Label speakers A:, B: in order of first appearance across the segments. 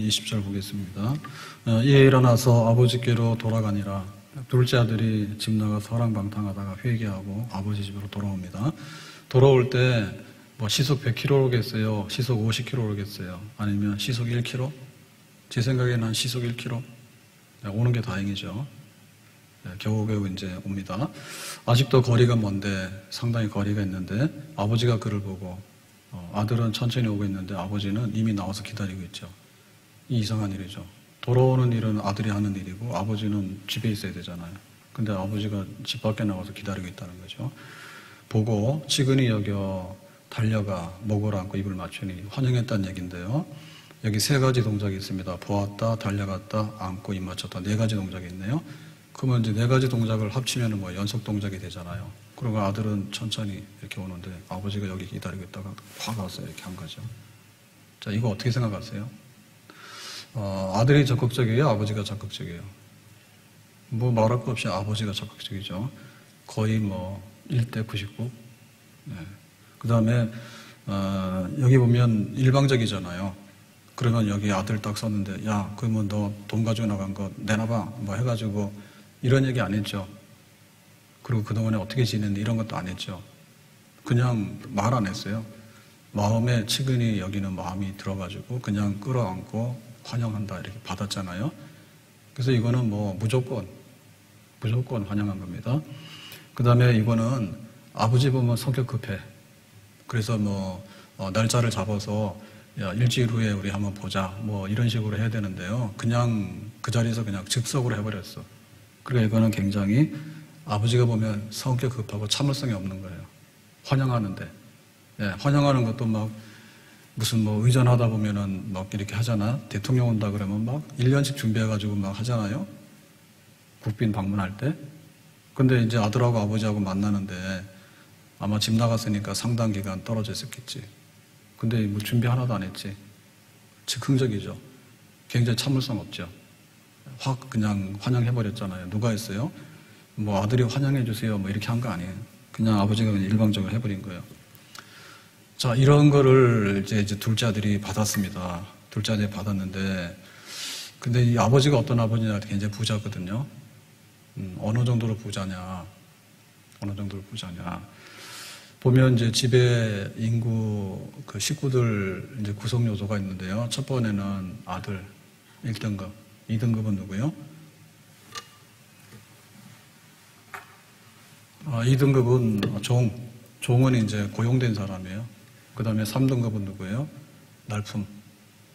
A: 20절 보겠습니다. 이에 일어나서 아버지께로 돌아가니라. 둘째 아들이 집 나가 사랑방탕하다가 회개하고 아버지 집으로 돌아옵니다. 돌아올 때 뭐 시속 100km겠어요? 시속 50km겠어요? 아니면 시속 1km? 제 생각에는 한 시속 1km? 오는 게 다행이죠. 겨우겨우 이제 옵니다. 아직도 거리가 먼데 상당히 거리가 있는데 아버지가 그를 보고 아들은 천천히 오고 있는데 아버지는 이미 나와서 기다리고 있죠. 이 이상한 일이죠. 돌아오는 일은 아들이 하는 일이고 아버지는 집에 있어야 되잖아요. 근데 아버지가 집 밖에 나와서 기다리고 있다는 거죠. 보고 치근히 여겨 달려가 목을 안고 입을 맞추니 환영했다는 얘기인데요. 여기 세 가지 동작이 있습니다. 보았다, 달려갔다, 안고 입 맞췄다. 네 가지 동작이 있네요. 그러면 이제 네 가지 동작을 합치면 뭐 연속 동작이 되잖아요. 그리고 아들은 천천히 이렇게 오는데 아버지가 여기 기다리고 있다가 확 와서 이렇게 한 거죠. 자, 이거 어떻게 생각하세요? 아들이 적극적이에요? 아버지가 적극적이에요? 뭐 말할 거 없이 아버지가 적극적이죠. 거의 뭐 1대 99. 네. 그 다음에 여기 보면 일방적이잖아요. 그러면 여기 아들 딱 썼는데 야 그러면 너 돈 가지고 나간 거 내놔봐 뭐 해가지고 이런 얘기 안 했죠. 그리고 그동안에 어떻게 지냈는지 이런 것도 안 했죠. 그냥 말 안 했어요. 마음에 치근히 여기는 마음이 들어가지고 그냥 끌어안고 환영한다 이렇게 받았잖아요. 그래서 이거는 뭐 무조건 환영한 겁니다. 그 다음에 이거는 아버지 보면 성격 급해. 그래서 뭐 날짜를 잡아서 야, 일주일 후에 우리 한번 보자 뭐 이런 식으로 해야 되는데요. 그냥 그 자리에서 그냥 즉석으로 해버렸어. 그러니까 이거는 굉장히 아버지가 보면 성격 급하고 참을성이 없는 거예요. 환영하는데 환영하는 것도 막 무슨 뭐 의전하다 보면은 막 이렇게 하잖아. 대통령 온다 그러면 막 1년씩 준비해가지고 막 하잖아요. 국빈 방문할 때. 근데 이제 아들하고 아버지하고 만나는데 아마 집 나갔으니까 상당 기간 떨어져 있었겠지. 근데 뭐 준비 하나도 안 했지. 즉흥적이죠. 굉장히 참을성 없죠. 확 그냥 환영해버렸잖아요. 누가 했어요? 뭐 아들이 환영해주세요. 뭐 이렇게 한 거 아니에요. 그냥 아버지가 그냥 일방적으로 해버린 거예요. 자, 이런 거를 이제 둘째 아들이 받았습니다. 둘째 아들이 받았는데, 근데 이 아버지가 어떤 아버지냐, 굉장히 부자거든요. 어느 정도로 부자냐. 보면 이제 집에 인구 그 식구들 이제 구성 요소가 있는데요. 첫 번에는 아들 1등급, 2등급은 누구요? 2등급은 종은 이제 고용된 사람이에요. 그 다음에 3등급은 누구예요? 날품,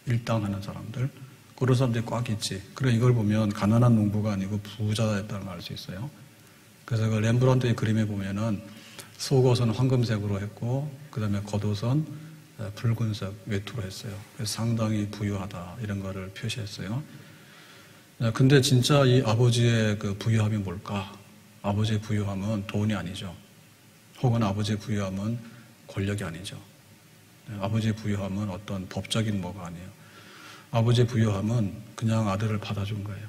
A: 일당하는 사람들. 그런 사람들이 꽉 있지. 그래 이걸 보면 가난한 농부가 아니고 부자였다는 걸 알 수 있어요. 그래서 그 렘브란트의 그림에 보면은 속옷은 황금색으로 했고 그 다음에 겉옷은 붉은색 외투로 했어요. 그래서 상당히 부유하다 이런 거를 표시했어요. 근데 진짜 이 아버지의 그 부유함이 뭘까? 아버지의 부유함은 돈이 아니죠. 혹은 아버지의 부유함은 권력이 아니죠. 아버지의 부유함은 어떤 법적인 뭐가 아니에요. 아버지의 부유함은 그냥 아들을 받아준 거예요.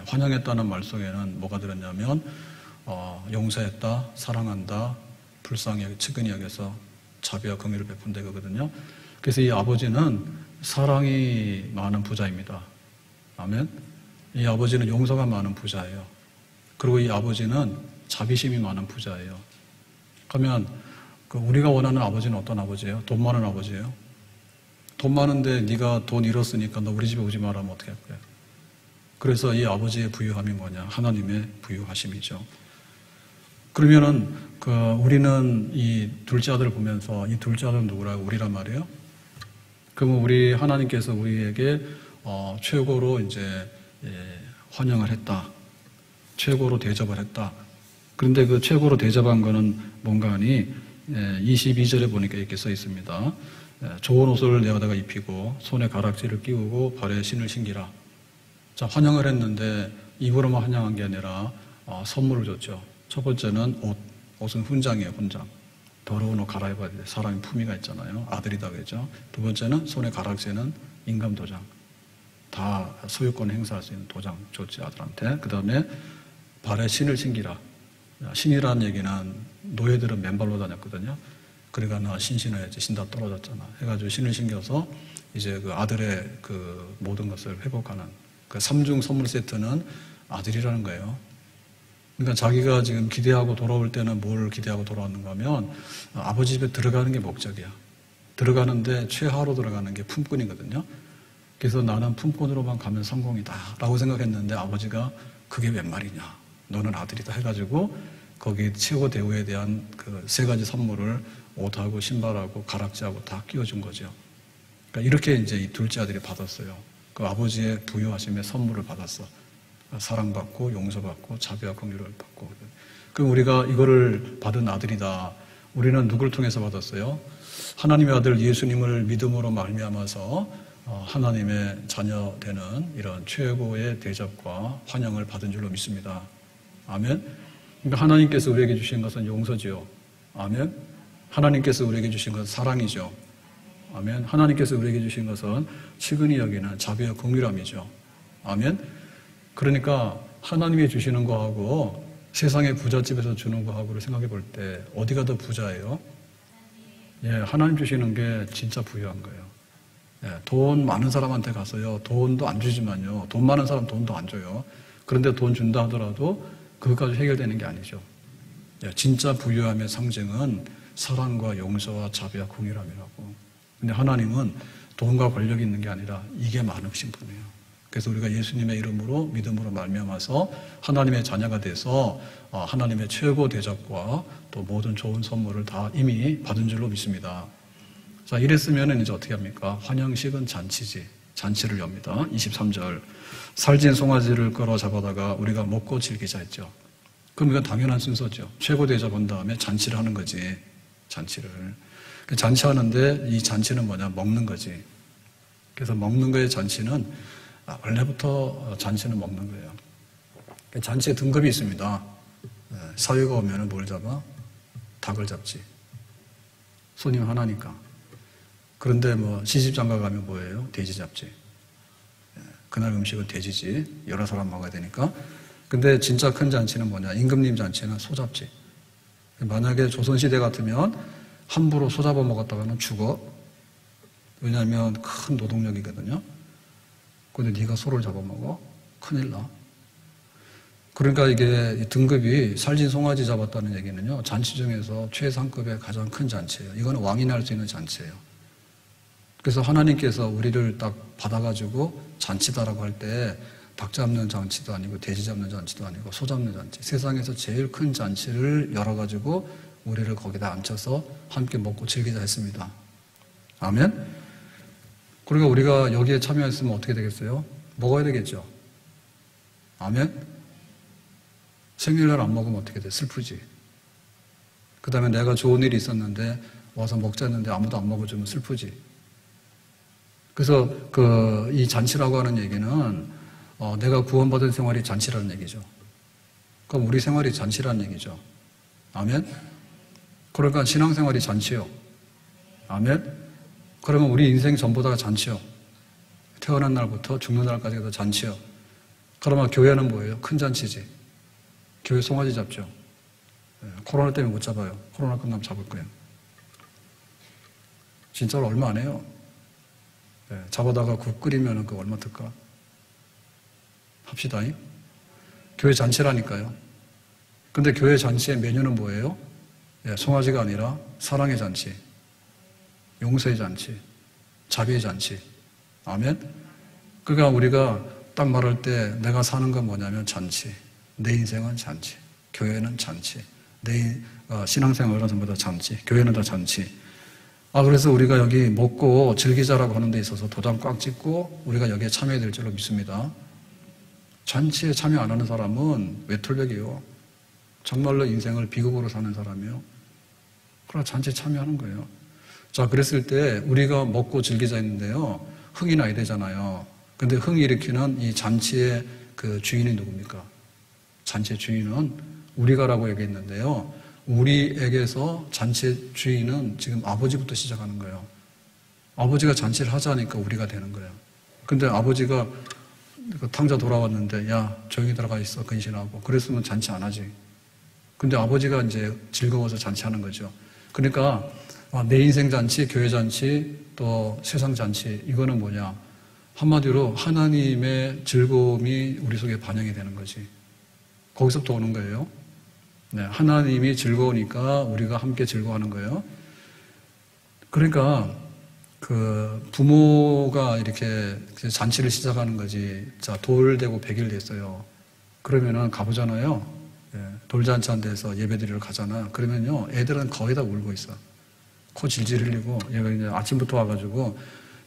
A: 환영했다는 말 속에는 뭐가 들었냐면 용서했다, 사랑한다, 불쌍히 여기 측은히 여겨서 자비와 긍휼을 베푼다 거거든요. 그래서 이 아버지는 사랑이 많은 부자입니다. 아멘. 이 아버지는 용서가 많은 부자예요. 그리고 이 아버지는 자비심이 많은 부자예요. 그러면 우리가 원하는 아버지는 어떤 아버지예요? 돈 많은 아버지예요. 돈 많은데 네가 돈 잃었으니까 너 우리 집에 오지 말라면 어떻게 할 거야? 그래서 이 아버지의 부유함이 뭐냐? 하나님의 부유하심이죠. 그러면은 우리는 이 둘째 아들을 보면서 이 둘째 아들은 누구라고? 우리란 말이에요. 그러면 우리 하나님께서 우리에게 최고로 이제 환영을 했다. 최고로 대접을 했다. 그런데 그 최고로 대접한 거는 뭔가 하니 22절에 보니까 이렇게 써 있습니다. 좋은 옷을 내어다가 입히고 손에 가락지를 끼우고 발에 신을 신기라. 자, 환영을 했는데 입으로만 환영한 게 아니라 선물을 줬죠. 첫 번째는 옷은 훈장이에요. 훈장. 더러운 옷 갈아입어야 돼. 사람이 품위가 있잖아요. 아들이다 그랬죠. 두 번째는 손에 가락지는 임금 도장. 다 소유권 행사할 수 있는 도장 줬지 아들한테. 그 다음에 발에 신을 신기라. 신이라는 얘기는 노예들은 맨발로 다녔거든요. 그러니까 나 신신해야지. 신 다 떨어졌잖아. 해가지고 신을 신겨서 이제 그 아들의 그 모든 것을 회복하는 그 3중 선물 세트는 아들이라는 거예요. 그러니까 자기가 지금 기대하고 돌아올 때는 뭘 기대하고 돌아왔는가 하면 아버지 집에 들어가는 게 목적이야. 들어가는데 최하로 들어가는 게 품꾼이거든요. 그래서 나는 품꾼으로만 가면 성공이다 라고 생각했는데 아버지가 그게 웬 말이냐. 너는 아들이다 해가지고 거기 최고 대우에 대한 그 3가지 선물을 옷하고 신발하고 가락지하고 다 끼워준 거죠. 그러니까 이렇게 이제 이 둘째 아들이 받았어요. 그 아버지의 부유하심의 선물을 받았어. 사랑받고 용서받고 자비와 긍휼을 받고. 그럼 우리가 이거를 받은 아들이다. 우리는 누굴 통해서 받았어요? 하나님의 아들 예수님을 믿음으로 말미암아서 하나님의 자녀 되는 이런 최고의 대접과 환영을 받은 줄로 믿습니다. 아멘. 그러니까 하나님께서 우리에게 주신 것은 용서지요. 아멘. 하나님께서 우리에게 주신 것은 사랑이죠. 아멘. 하나님께서 우리에게 주신 것은 측은히 여기는 자비와 긍휼함이죠. 아멘. 그러니까 하나님이 주시는 거하고 세상의 부잣집에서 주는 거하고를 생각해 볼 때 어디가 더 부자예요? 예, 하나님 주시는 게 진짜 부유한 거예요. 예, 돈 많은 사람한테 가서요, 돈도 안 주지만요, 돈 많은 사람 돈도 안 줘요. 그런데 돈 준다 하더라도 그것까지 해결되는 게 아니죠. 예, 진짜 부유함의 상징은 사랑과 용서와 자비와 긍휼함이라고. 근데 하나님은 돈과 권력이 있는 게 아니라 이게 많으신 분이에요. 그래서 우리가 예수님의 이름으로 믿음으로 말미암아서 하나님의 자녀가 돼서 하나님의 최고 대접과 또 모든 좋은 선물을 다 이미 받은 줄로 믿습니다. 자, 이랬으면 이제 어떻게 합니까? 환영식은 잔치지. 잔치를 엽니다. 23절. 살진 송아지를 끌어 잡아다가 우리가 먹고 즐기자 했죠. 그럼 이건 당연한 순서죠. 최고 대접한 다음에 잔치를 하는 거지. 잔치를. 잔치하는데 이 잔치는 뭐냐? 먹는 거지. 그래서 먹는 거의 잔치는 원래부터 잔치는 먹는 거예요. 잔치에 등급이 있습니다. 사위가 오면 뭘 잡아? 닭을 잡지. 손님 하나니까. 그런데 뭐 시집장가 가면 뭐예요? 돼지 잡지. 그날 음식은 돼지지. 여러 사람 먹어야 되니까. 근데 진짜 큰 잔치는 뭐냐? 임금님 잔치는 소 잡지. 만약에 조선시대 같으면 함부로 소 잡아 먹었다가는 죽어. 왜냐하면 큰 노동력이거든요. 근데 네가 소를 잡아먹어? 큰일 나. 그러니까 이게 등급이 살진 송아지 잡았다는 얘기는요, 잔치 중에서 최상급의 가장 큰 잔치예요. 이거는 왕이 날 수 있는 잔치예요. 그래서 하나님께서 우리를 딱 받아가지고 잔치다라고 할 때 닭 잡는 잔치도 아니고 돼지 잡는 잔치도 아니고 소 잡는 잔치, 세상에서 제일 큰 잔치를 열어가지고 우리를 거기다 앉혀서 함께 먹고 즐기자 했습니다. 아멘? 그러니까 우리가 여기에 참여했으면 어떻게 되겠어요? 먹어야 되겠죠. 아멘? 생일날 안 먹으면 어떻게 돼? 슬프지. 그 다음에 내가 좋은 일이 있었는데 와서 먹자 했는데 아무도 안 먹어주면 슬프지. 그래서 이 잔치라고 하는 얘기는 내가 구원받은 생활이 잔치라는 얘기죠. 그럼 우리 생활이 잔치라는 얘기죠. 아멘? 그러니까 신앙생활이 잔치요. 아멘? 그러면 우리 인생 전부 다가 잔치요. 태어난 날부터 죽는 날까지가 다 잔치요. 그러면 교회는 뭐예요? 큰 잔치지. 교회 송아지 잡죠. 코로나 때문에 못 잡아요. 코로나 끝나면 잡을 거예요. 진짜로 얼마 안 해요. 잡아다가 국 끓이면 그거 얼마 들까? 합시다. 교회 잔치라니까요. 근데 교회 잔치의 메뉴는 뭐예요? 송아지가 아니라 사랑의 잔치, 용서의 잔치, 자비의 잔치. 아멘? 그러니까 우리가 딱 말할 때 내가 사는 건 뭐냐면 잔치. 내 인생은 잔치. 교회는 잔치. 내 신앙생활은 전부 다 잔치. 교회는 다 잔치. 그래서 우리가 여기 먹고 즐기자라고 하는 데 있어서 도장 꽉 찍고 우리가 여기에 참여해야 될 줄로 믿습니다. 잔치에 참여 안 하는 사람은 외톨백이요. 정말로 인생을 비극으로 사는 사람이요. 그러나 잔치에 참여하는 거예요. 자, 그랬을 때 우리가 먹고 즐기자 했는데요. 흥이 나야 되잖아요. 근데 흥 일으키는 이 잔치의 그 주인이 누굽니까? 잔치의 주인은 우리가라고 얘기했는데요. 우리에게서 잔치의 주인은 지금 아버지부터 시작하는 거예요. 아버지가 잔치를 하자니까 우리가 되는 거예요. 근데 아버지가 탕자 돌아왔는데 야 조용히 들어가 있어 근신하고 그랬으면 잔치 안 하지. 근데 아버지가 이제 즐거워서 잔치하는 거죠. 그러니까 내 인생 잔치, 교회 잔치, 또 세상 잔치, 이거는 뭐냐? 한마디로 하나님의 즐거움이 우리 속에 반영이 되는 거지. 거기서부터 오는 거예요. 네, 하나님이 즐거우니까 우리가 함께 즐거워하는 거예요. 그러니까 그 부모가 이렇게 잔치를 시작하는 거지. 자, 돌 되고 100일 됐어요. 그러면은 가보잖아요. 예, 돌잔치 한 데서 예배드리러 가잖아. 그러면요, 애들은 거의 다 울고 있어. 코 질질 흘리고, 얘가 이제 아침부터 와가지고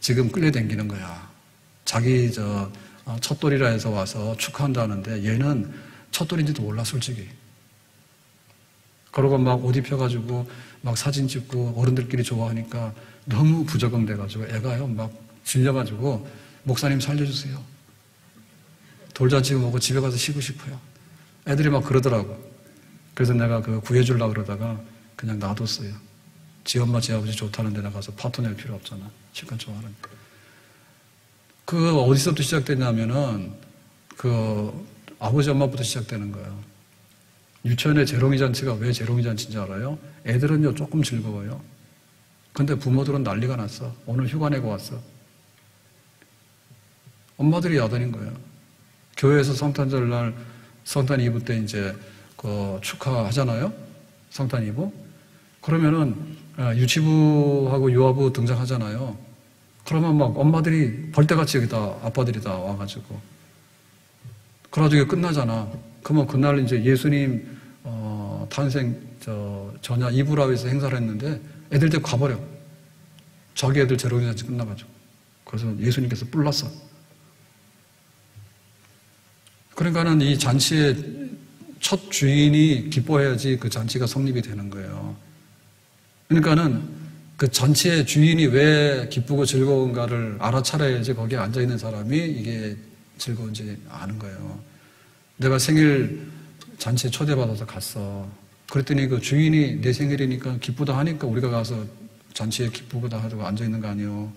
A: 지금 끌려다니는 거야. 자기 첫돌이라 해서 와서 축하한다는데 얘는 첫돌인지도 몰라, 솔직히. 그러고 막 옷 입혀가지고 막 사진 찍고 어른들끼리 좋아하니까 너무 부적응돼가지고 애가요, 막 질려가지고 목사님 살려주세요. 돌잔치 먹고 집에 가서 쉬고 싶어요. 애들이 막 그러더라고. 그래서 내가 그 구해주려고 그러다가 그냥 놔뒀어요. 지 엄마, 지 아버지 좋다는 데 나가서 파토 낼 필요 없잖아. 실컷 좋아하니까. 그 어디서부터 시작됐냐면은 그 아버지 엄마부터 시작되는 거예요. 유치원의 재롱이 잔치가 왜 재롱이 잔치인지 알아요? 애들은요 조금 즐거워요. 근데 부모들은 난리가 났어. 오늘 휴가 내고 왔어. 엄마들이 야단인 거예요. 교회에서 성탄절날 성탄 이브 때 이제 그 축하하잖아요. 성탄 이브. 그러면은 유치부하고 유아부 등장하잖아요. 그러면 막 엄마들이 벌떼같이 여기다 아빠들이 다 와가지고 그래가지고 끝나잖아. 그러면 그날 이제 예수님 탄생 전야 이브라에서 행사를 했는데 애들 때 가버려. 자기 애들 재롱이 잔치 끝나가지고. 그래서 예수님께서 뿔났어. 그러니까는 이 잔치의 첫 주인이 기뻐해야지 그 잔치가 성립이 되는 거예요. 그러니까는 그 잔치의 주인이 왜 기쁘고 즐거운가를 알아차려야지 거기에 앉아있는 사람이 이게 즐거운지 아는 거예요. 내가 생일 잔치에 초대받아서 갔어. 그랬더니 그 주인이 내 생일이니까 기쁘다 하니까 우리가 가서 잔치에 기쁘다 하고 앉아있는 거 아니에요.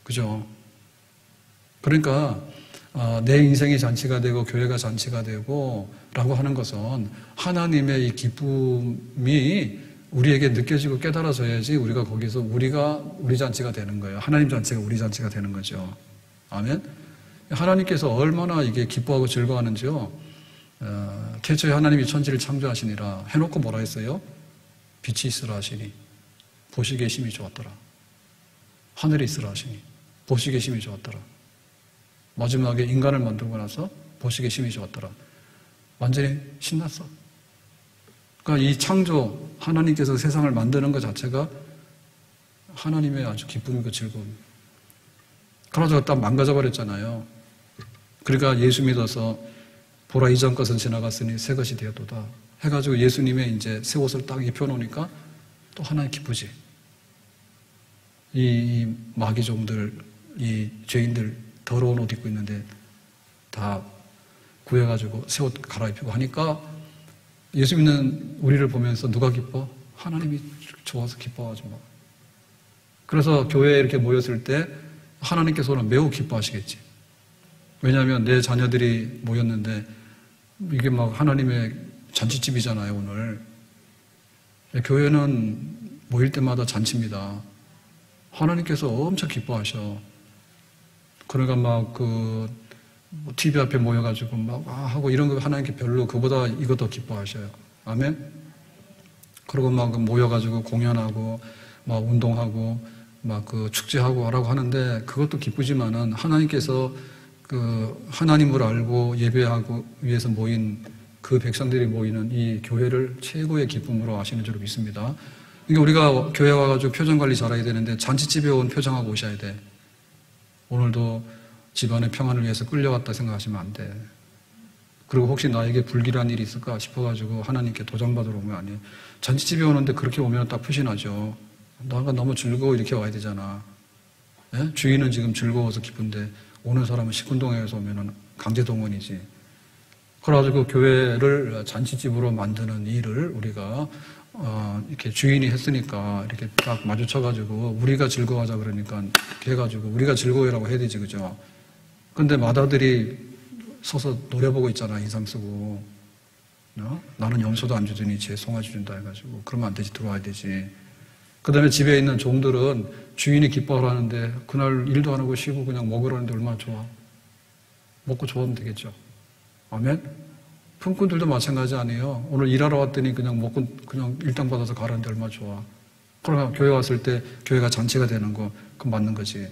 A: 그죠? 그러니까 내 인생이 잔치가 되고 교회가 잔치가 되고 라고 하는 것은 하나님의 이 기쁨이 우리에게 느껴지고 깨달아져야지 우리가 거기서 우리 잔치가 되는 거예요. 하나님 잔치가 우리 잔치가 되는 거죠. 아멘. 하나님께서 얼마나 이게 기뻐하고 즐거워하는지요. 태초에 하나님이 천지를 창조하시니라 해놓고 뭐라 했어요? 빛이 있으라 하시니 보시기에 심히 좋았더라. 하늘이 있으라 하시니 보시기에 심히 좋았더라. 마지막에 인간을 만들고 나서 보시기에 심히 좋았더라. 완전히 신났어. 그러니까 이 창조, 하나님께서 세상을 만드는 것 자체가 하나님의 아주 기쁨이고 즐거움. 그러다가 딱 망가져버렸잖아요. 그러니까 예수 믿어서 보라 이전 것은 지나갔으니 새 것이 되었도다 해가지고 예수님의 이제 새 옷을 딱 입혀놓으니까 또 하나님 기쁘지. 이 마귀종들, 이 죄인들 더러운 옷 입고 있는데 다 구해가지고 새 옷 갈아입히고 하니까 예수 믿는 우리를 보면서 누가 기뻐? 하나님이 좋아서 기뻐가지고. 그래서 교회에 이렇게 모였을 때 하나님께서는 매우 기뻐하시겠지. 왜냐하면 내 자녀들이 모였는데 이게 막 하나님의 잔치집이잖아요, 오늘. 교회는 모일 때마다 잔치입니다. 하나님께서 엄청 기뻐하셔. 그러니까 막 TV 앞에 모여가지고 막 하고 이런 거 하나님께 별로 그보다 이거 더 기뻐하셔요. 아멘? 그리고 막 모여가지고 공연하고 막 운동하고 막 축제하고 하라고 하는데 그것도 기쁘지만은 하나님께서 하나님을 알고 예배하고 위해서 모인 그 백성들이 모이는 이 교회를 최고의 기쁨으로 아시는 줄 믿습니다. 그러니까 우리가 교회 와가지고 표정 관리 잘해야 되는데 잔치집에 온 표정하고 오셔야 돼. 오늘도 집안의 평안을 위해서 끌려왔다 생각하시면 안 돼. 그리고 혹시 나에게 불길한 일이 있을까 싶어가지고 하나님께 도전받으러 오면 아니에요. 잔치집에 오는데 그렇게 오면 딱 표시나죠. 나가 너무 즐거워 이렇게 와야 되잖아. 예? 주인은 지금 즐거워서 기쁜데 오는 사람은 시큰둥해서 오면 강제동원이지. 그래가지고 교회를 잔치집으로 만드는 일을 우리가 이렇게 주인이 했으니까 이렇게 딱 마주쳐가지고 우리가 즐거워하자 그러니까 이렇게 해가지고 우리가 즐거워라고 해야 되지, 그죠? 근데 마다들이 서서 노래 보고 있잖아, 인상 쓰고. 나는 염소도 안 주더니 쟤 송아지 준다 해가지고. 그러면 안 되지, 들어와야 되지. 그 다음에 집에 있는 종들은 주인이 기뻐하라는데 그날 일도 안 하고 쉬고 그냥 먹으라는데 얼마나 좋아. 먹고 좋아하면 되겠죠. 아멘? 품꾼들도 마찬가지 아니에요. 오늘 일하러 왔더니 그냥 먹고 그냥 일당 받아서 가라는데 얼마나 좋아. 그러나 교회 왔을 때 교회가 잔치가 되는 거 그건 맞는 거지.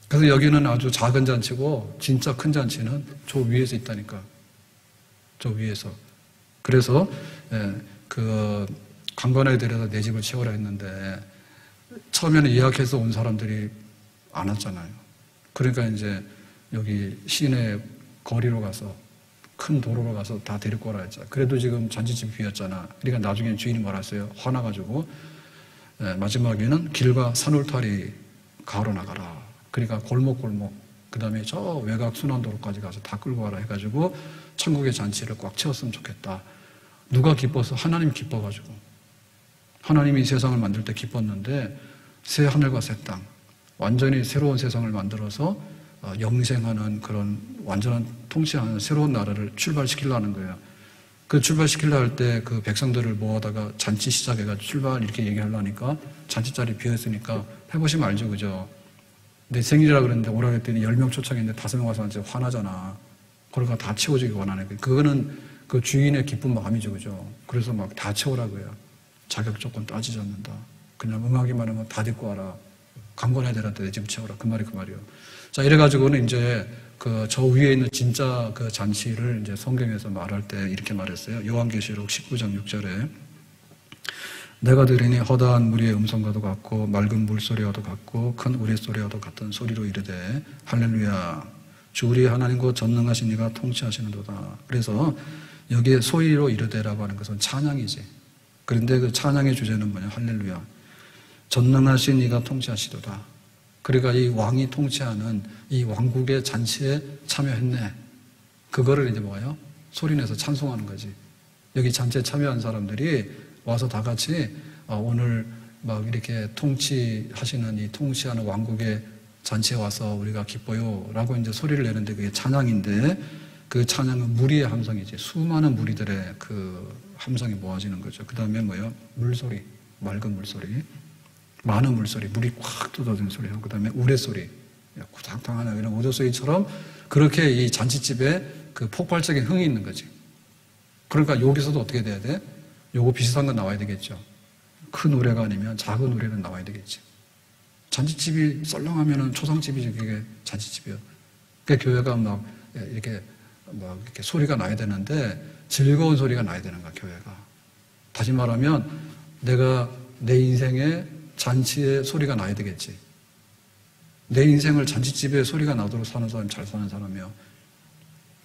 A: 그래서 여기는 아주 작은 잔치고 진짜 큰 잔치는 저 위에서 있다니까. 저 위에서. 그래서 그 강건하게 데려다 내 집을 채우라 했는데 처음에는 예약해서 온 사람들이 안 왔잖아요. 그러니까 이제 여기 시내 거리로 가서 큰 도로로 가서 다 데리고 오라 했잖아. 그래도 지금 잔치집 비었잖아. 그러니까 나중엔 주인이 뭐라 했어요? 화나가지고 마지막에는 길과 산울타리 가로 나가라. 그러니까 골목골목 그 다음에 저 외곽 순환도로까지 가서 다 끌고 와라 해가지고 천국의 잔치를 꽉 채웠으면 좋겠다. 누가 기뻐서? 하나님 기뻐가지고. 하나님이 세상을 만들 때 기뻤는데 새 하늘과 새 땅 완전히 새로운 세상을 만들어서 영생하는 그런 완전한 통치하는 새로운 나라를 출발시키려는 거예요. 그 출발시키려 할 때 그 백성들을 모아다가 잔치 시작해가지고 출발 이렇게 얘기하려니까 잔치 자리 비어있으니까 해보시면 알죠, 그죠? 내 생일이라 그랬는데 오라 그랬더니 10명 초청했는데 5명 와서 이제 화나잖아. 그러니까 다 채워주기 원하는 거예요. 그거는 그 주인의 기쁜 마음이죠, 그죠? 그래서 막 다 채우라고요. 자격 조건 따지지 않는다. 그냥 응하기만 하면 다 데리고 와라. 강권해야 되는데 내 집 채워라. 그 말이요. 자, 이래가지고는 이제 그 저 위에 있는 진짜 그 잔치를 이제 성경에서 말할 때 이렇게 말했어요. 요한계시록 19장 6절에 내가 들으니 허다한 무리의 음성과도 같고 맑은 물소리와도 같고 큰 우레소리와도 같은 소리로 이르되 할렐루야 주 우리 하나님 곧 전능하신 이가 통치하시는도다. 그래서 여기에 소리로 이르되라고 하는 것은 찬양이지. 그런데 그 찬양의 주제는 뭐냐? 할렐루야. 전능하신 이가 통치하시도다. 그러니까 이 왕이 통치하는 이 왕국의 잔치에 참여했네. 그거를 이제 뭐예요? 소리내서 찬송하는 거지. 여기 잔치에 참여한 사람들이 와서 다 같이 오늘 막 이렇게 통치하시는 이 통치하는 왕국의 잔치에 와서 우리가 기뻐요. 라고 이제 소리를 내는데 그게 찬양인데 그 찬양은 무리의 함성이지. 수많은 무리들의 그 함성이 모아지는 거죠. 그 다음에 뭐예요? 물소리, 맑은 물소리. 많은 물소리, 물이 꽉 쏟아지는 소리하고 그 다음에 우레소리, 구탕탕하는 이런 우레소리처럼 그렇게 이 잔치집에 그 폭발적인 흥이 있는 거지. 그러니까 여기서도 어떻게 돼야 돼? 요거 비슷한 건 나와야 되겠죠. 큰 우레가 아니면 작은 우레는 나와야 되겠지. 잔치집이 썰렁하면은 초상집이지 그게 잔치집이요. 그러니까 교회가 막 이렇게 소리가 나야 되는데 즐거운 소리가 나야 되는 거야, 교회가. 다시 말하면 내가 내 인생에 잔치에 소리가 나야 되겠지. 내 인생을 잔치집에 소리가 나도록 사는 사람이 잘 사는 사람이요.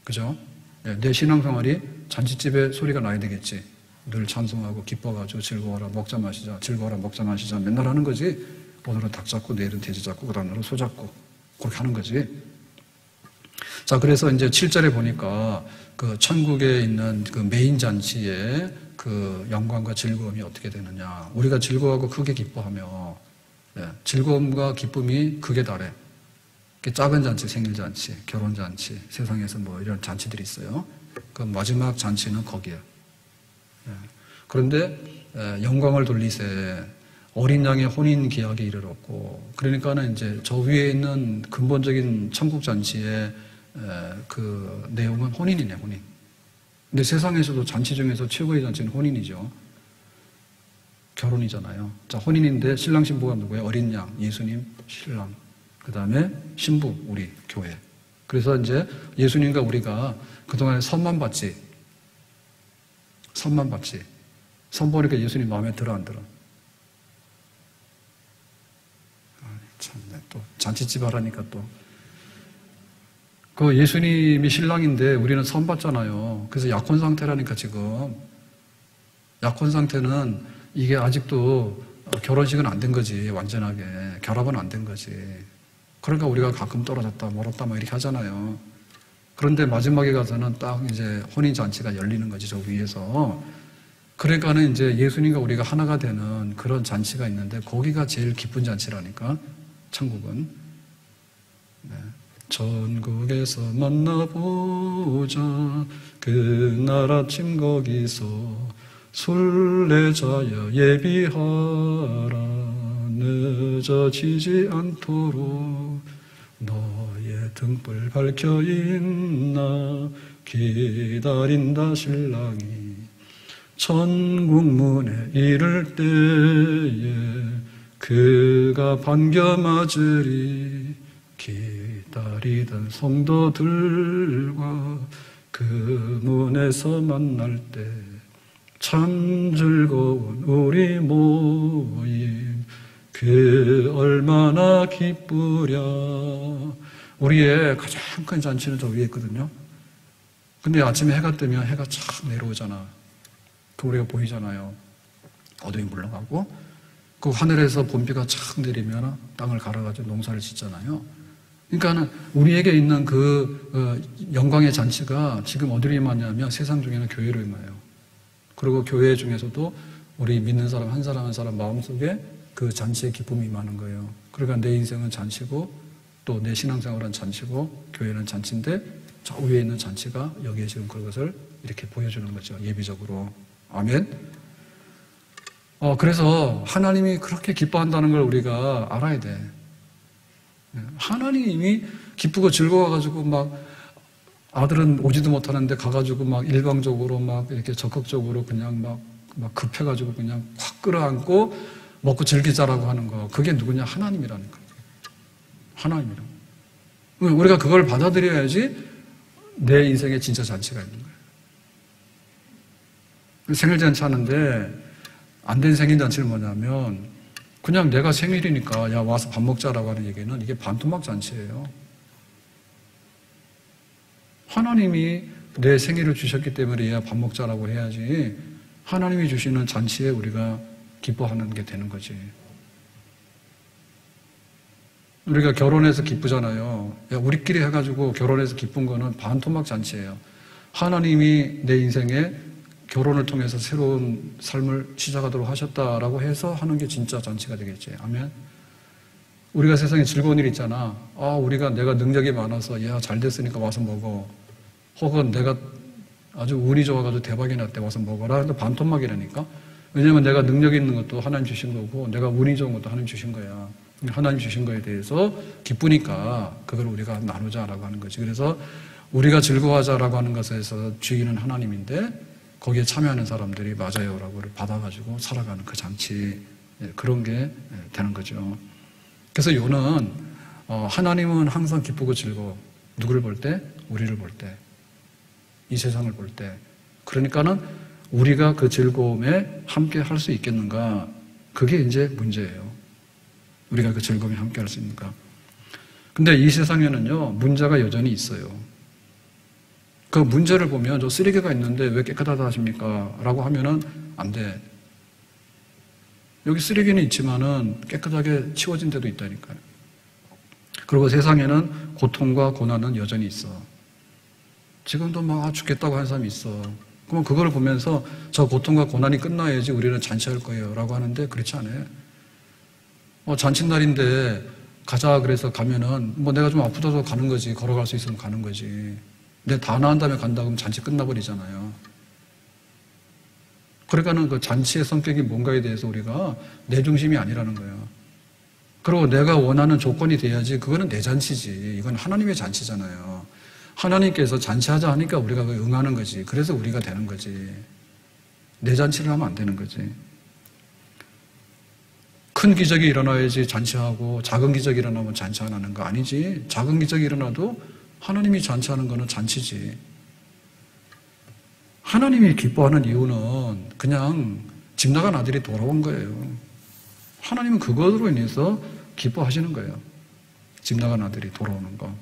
A: 그죠? 내 신앙생활이 잔치집에 소리가 나야 되겠지. 늘 찬송하고 기뻐가지고 즐거워라 먹자 마시자 즐거워라 먹자 마시자 맨날 하는 거지. 오늘은 닭 잡고 내일은 돼지 잡고 그 다음날은 소 잡고 그렇게 하는 거지. 자, 그래서 이제 7절에 보니까 그 천국에 있는 그 메인 잔치에 그 영광과 즐거움이 어떻게 되느냐. 우리가 즐거워하고 크게 기뻐하며 즐거움과 기쁨이 극에 달해. 작은 잔치, 생일잔치, 결혼잔치, 세상에서 뭐 이런 잔치들이 있어요. 그 마지막 잔치는 거기에요. 그런데 영광을 돌리세 어린 양의 혼인 기약에 이르렀고 그러니까는 이제 저 위에 있는 근본적인 천국 잔치의 그 내용은 혼인이네, 혼인. 근데 세상에서도 잔치 중에서 최고의 잔치는 혼인이죠. 결혼이잖아요. 자, 혼인인데 신랑 신부가 누구예요? 어린 양, 예수님, 신랑. 그 다음에 신부, 우리 교회. 그래서 이제 예수님과 우리가 그동안에 선만 받지. 선만 받지. 선 보니까 예수님 마음에 들어 안 들어? 참네. 또 잔치집 하라니까 또. 그 예수님이 신랑인데 우리는 선 받잖아요. 그래서 약혼 상태라니까 지금. 약혼 상태는 이게 아직도 결혼식은 안 된 거지. 완전하게. 결합은 안 된 거지. 그러니까 우리가 가끔 떨어졌다 멀었다 막 이렇게 하잖아요. 그런데 마지막에 가서는 딱 이제 혼인잔치가 열리는 거지, 저 위에서. 그러니까는 이제 예수님과 우리가 하나가 되는 그런 잔치가 있는데 거기가 제일 기쁜 잔치라니까, 천국은. 네. 전국에서 만나보자 그날 아침 거기서 순례자여 예비하라. 늦어지지 않도록 너의 등불 밝혀있나 기다린다 신랑이. 천국문에 이를 때에 그가 반겨 맞으리. 기다리던 성도들과 그 문에서 만날 때 참 즐거운 우리 모임 그 얼마나 기쁘랴. 우리의 가장 큰 잔치는 저 위에 있거든요. 근데 아침에 해가 뜨면 해가 착 내려오잖아. 그 우리가 보이잖아요. 어둠이 물러가고 그 하늘에서 봄비가 착 내리면 땅을 갈아가지고 농사를 짓잖아요. 그러니까 우리에게 있는 그 영광의 잔치가 지금 어디로 임하냐면 세상 중에는 교회로 임해요. 그리고 교회 중에서도 우리 믿는 사람 한 사람 한 사람 마음속에 그 잔치의 기쁨이 임하는 거예요. 그러니까 내 인생은 잔치고 또 내 신앙생활은 잔치고 교회는 잔치인데 저 위에 있는 잔치가 여기에 지금 그것을 이렇게 보여주는 거죠. 예비적으로. 아멘. 그래서 하나님이 그렇게 기뻐한다는 걸 우리가 알아야 돼. 하나님이 기쁘고 즐거워가지고 막 아들은 오지도 못하는데 가가지고 막 일방적으로 막 이렇게 적극적으로 그냥 막 급해가지고 그냥 확 끌어안고 먹고 즐기자라고 하는 거. 그게 누구냐? 하나님이라는 거예요. 하나님이라는 거예요. 우리가 그걸 받아들여야지 내 인생에 진짜 잔치가 있는 거예요. 생일잔치 하는데 안 된 생일잔치는 뭐냐면 그냥 내가 생일이니까 야 와서 밥 먹자라고 하는 얘기는 이게 반토막 잔치예요. 하나님이 내 생일을 주셨기 때문에 얘야 밥 먹자라고 해야지 하나님이 주시는 잔치에 우리가 기뻐하는 게 되는 거지. 우리가 결혼해서 기쁘잖아요. 야, 우리끼리 해가지고 결혼해서 기쁜 거는 반토막 잔치예요. 하나님이 내 인생에 결혼을 통해서 새로운 삶을 시작하도록 하셨다라고 해서 하는 게 진짜 잔치가 되겠지. 아멘. 우리가 세상에 즐거운 일 있잖아. 우리가 내가 능력이 많아서 야, 잘 됐으니까 와서 먹어. 혹은 내가 아주 운이 좋아가지고 대박이 났대 와서 먹어라. 근데 반토막이라니까. 왜냐면 내가 능력이 있는 것도 하나님 주신 거고 내가 운이 좋은 것도 하나님 주신 거야. 하나님 주신 거에 대해서 기쁘니까 그걸 우리가 나누자라고 하는 거지. 그래서 우리가 즐거워하자라고 하는 것에서 주인은 하나님인데 거기에 참여하는 사람들이 맞아요라고 받아가지고 살아가는 그 잔치, 그런 게 되는 거죠. 그래서 요는 하나님은 항상 기쁘고 즐거워. 누구를 볼 때? 우리를 볼 때. 이 세상을 볼 때. 그러니까는 우리가 그 즐거움에 함께 할 수 있겠는가? 그게 이제 문제예요. 우리가 그 즐거움에 함께 할 수 있는가? 근데 이 세상에는요, 문제가 여전히 있어요. 그 문제를 보면 저 쓰레기가 있는데 왜 깨끗하다 하십니까? 라고 하면은 안 돼. 여기 쓰레기는 있지만은 깨끗하게 치워진 데도 있다니까요. 그리고 세상에는 고통과 고난은 여전히 있어. 지금도 막 죽겠다고 하는 사람이 있어. 그럼 그걸 보면서 저 고통과 고난이 끝나야지 우리는 잔치할 거예요 라고 하는데 그렇지 않아요. 잔칫날인데 가자 그래서 가면은 뭐 내가 좀 아프다고 가는 거지. 걸어갈 수 있으면 가는 거지. 근데 다 나은 다음에 간다 그러면 잔치 끝나버리잖아요. 그러니까는 그 잔치의 성격이 뭔가에 대해서 우리가 내 중심이 아니라는 거예요. 그리고 내가 원하는 조건이 돼야지 그거는 내 잔치지. 이건 하나님의 잔치잖아요. 하나님께서 잔치하자 하니까 우리가 응하는 거지. 그래서 우리가 되는 거지. 내 잔치를 하면 안 되는 거지. 큰 기적이 일어나야지 잔치하고 작은 기적이 일어나면 잔치 안 하는 거 아니지. 작은 기적이 일어나도 하나님이 잔치하는 거는 잔치지. 하나님이 기뻐하는 이유는 그냥 집 나간 아들이 돌아온 거예요. 하나님은 그것으로 인해서 기뻐하시는 거예요. 집 나간 아들이 돌아오는 거.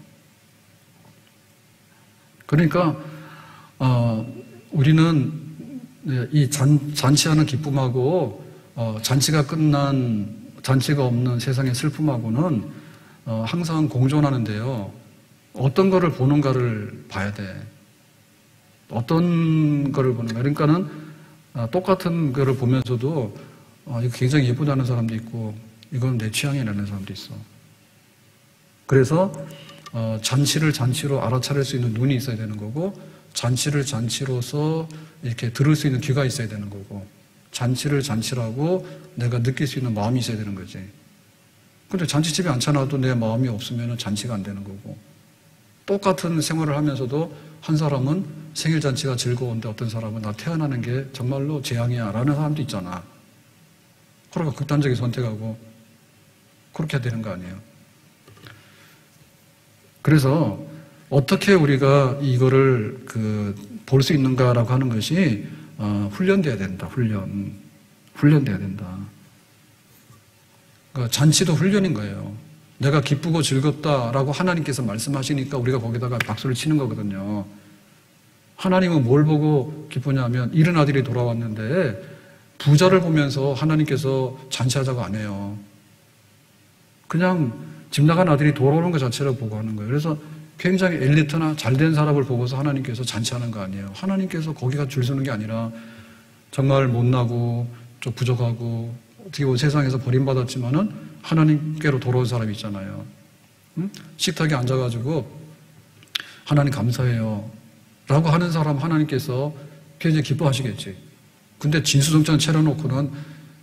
A: 그러니까 우리는 이 잔치하는 기쁨하고 잔치가 끝난 잔치가 없는 세상의 슬픔하고는 항상 공존하는데요. 어떤 거를 보는가를 봐야 돼. 어떤 거를 보는가. 그러니까는 똑같은 거를 보면서도 이거 굉장히 예쁘다는 사람도 있고 이건 내 취향이라는 사람도 있어. 그래서 잔치를 잔치로 알아차릴 수 있는 눈이 있어야 되는 거고 잔치를 잔치로서 이렇게 들을 수 있는 귀가 있어야 되는 거고, 잔치를 잔치라고 내가 느낄 수 있는 마음이 있어야 되는 거지. 근데 잔치집에 안 차놔도 내 마음이 없으면 잔치가 안 되는 거고, 똑같은 생활을 하면서도 한 사람은 생일 잔치가 즐거운데 어떤 사람은 나 태어나는 게 정말로 재앙이야 라는 사람도 있잖아. 그러니까 극단적인 선택하고 그렇게 해야 되는 거 아니에요. 그래서 어떻게 우리가 이거를 볼 수 있는가라고 하는 것이 훈련돼야 된다. 훈련돼야 된다. 그러니까 잔치도 훈련인 거예요. 내가 기쁘고 즐겁다라고 하나님께서 말씀하시니까 우리가 거기다가 박수를 치는 거거든요. 하나님은 뭘 보고 기쁘냐면 이른 아들이 돌아왔는데 부자를 보면서 하나님께서 잔치하자고 안 해요. 그냥 집 나간 아들이 돌아오는 것 자체를 보고 하는 거예요. 그래서 굉장히 엘리트나 잘된 사람을 보고서 하나님께서 잔치하는 거 아니에요. 하나님께서 거기가 줄 서는 게 아니라 정말 못나고 좀 부족하고 어떻게 보면 세상에서 버림받았지만은 하나님께로 돌아온 사람이 있잖아요. 응? 식탁에 앉아가지고 하나님 감사해요 라고 하는 사람 하나님께서 굉장히 기뻐하시겠지. 근데 진수성찬 차려놓고는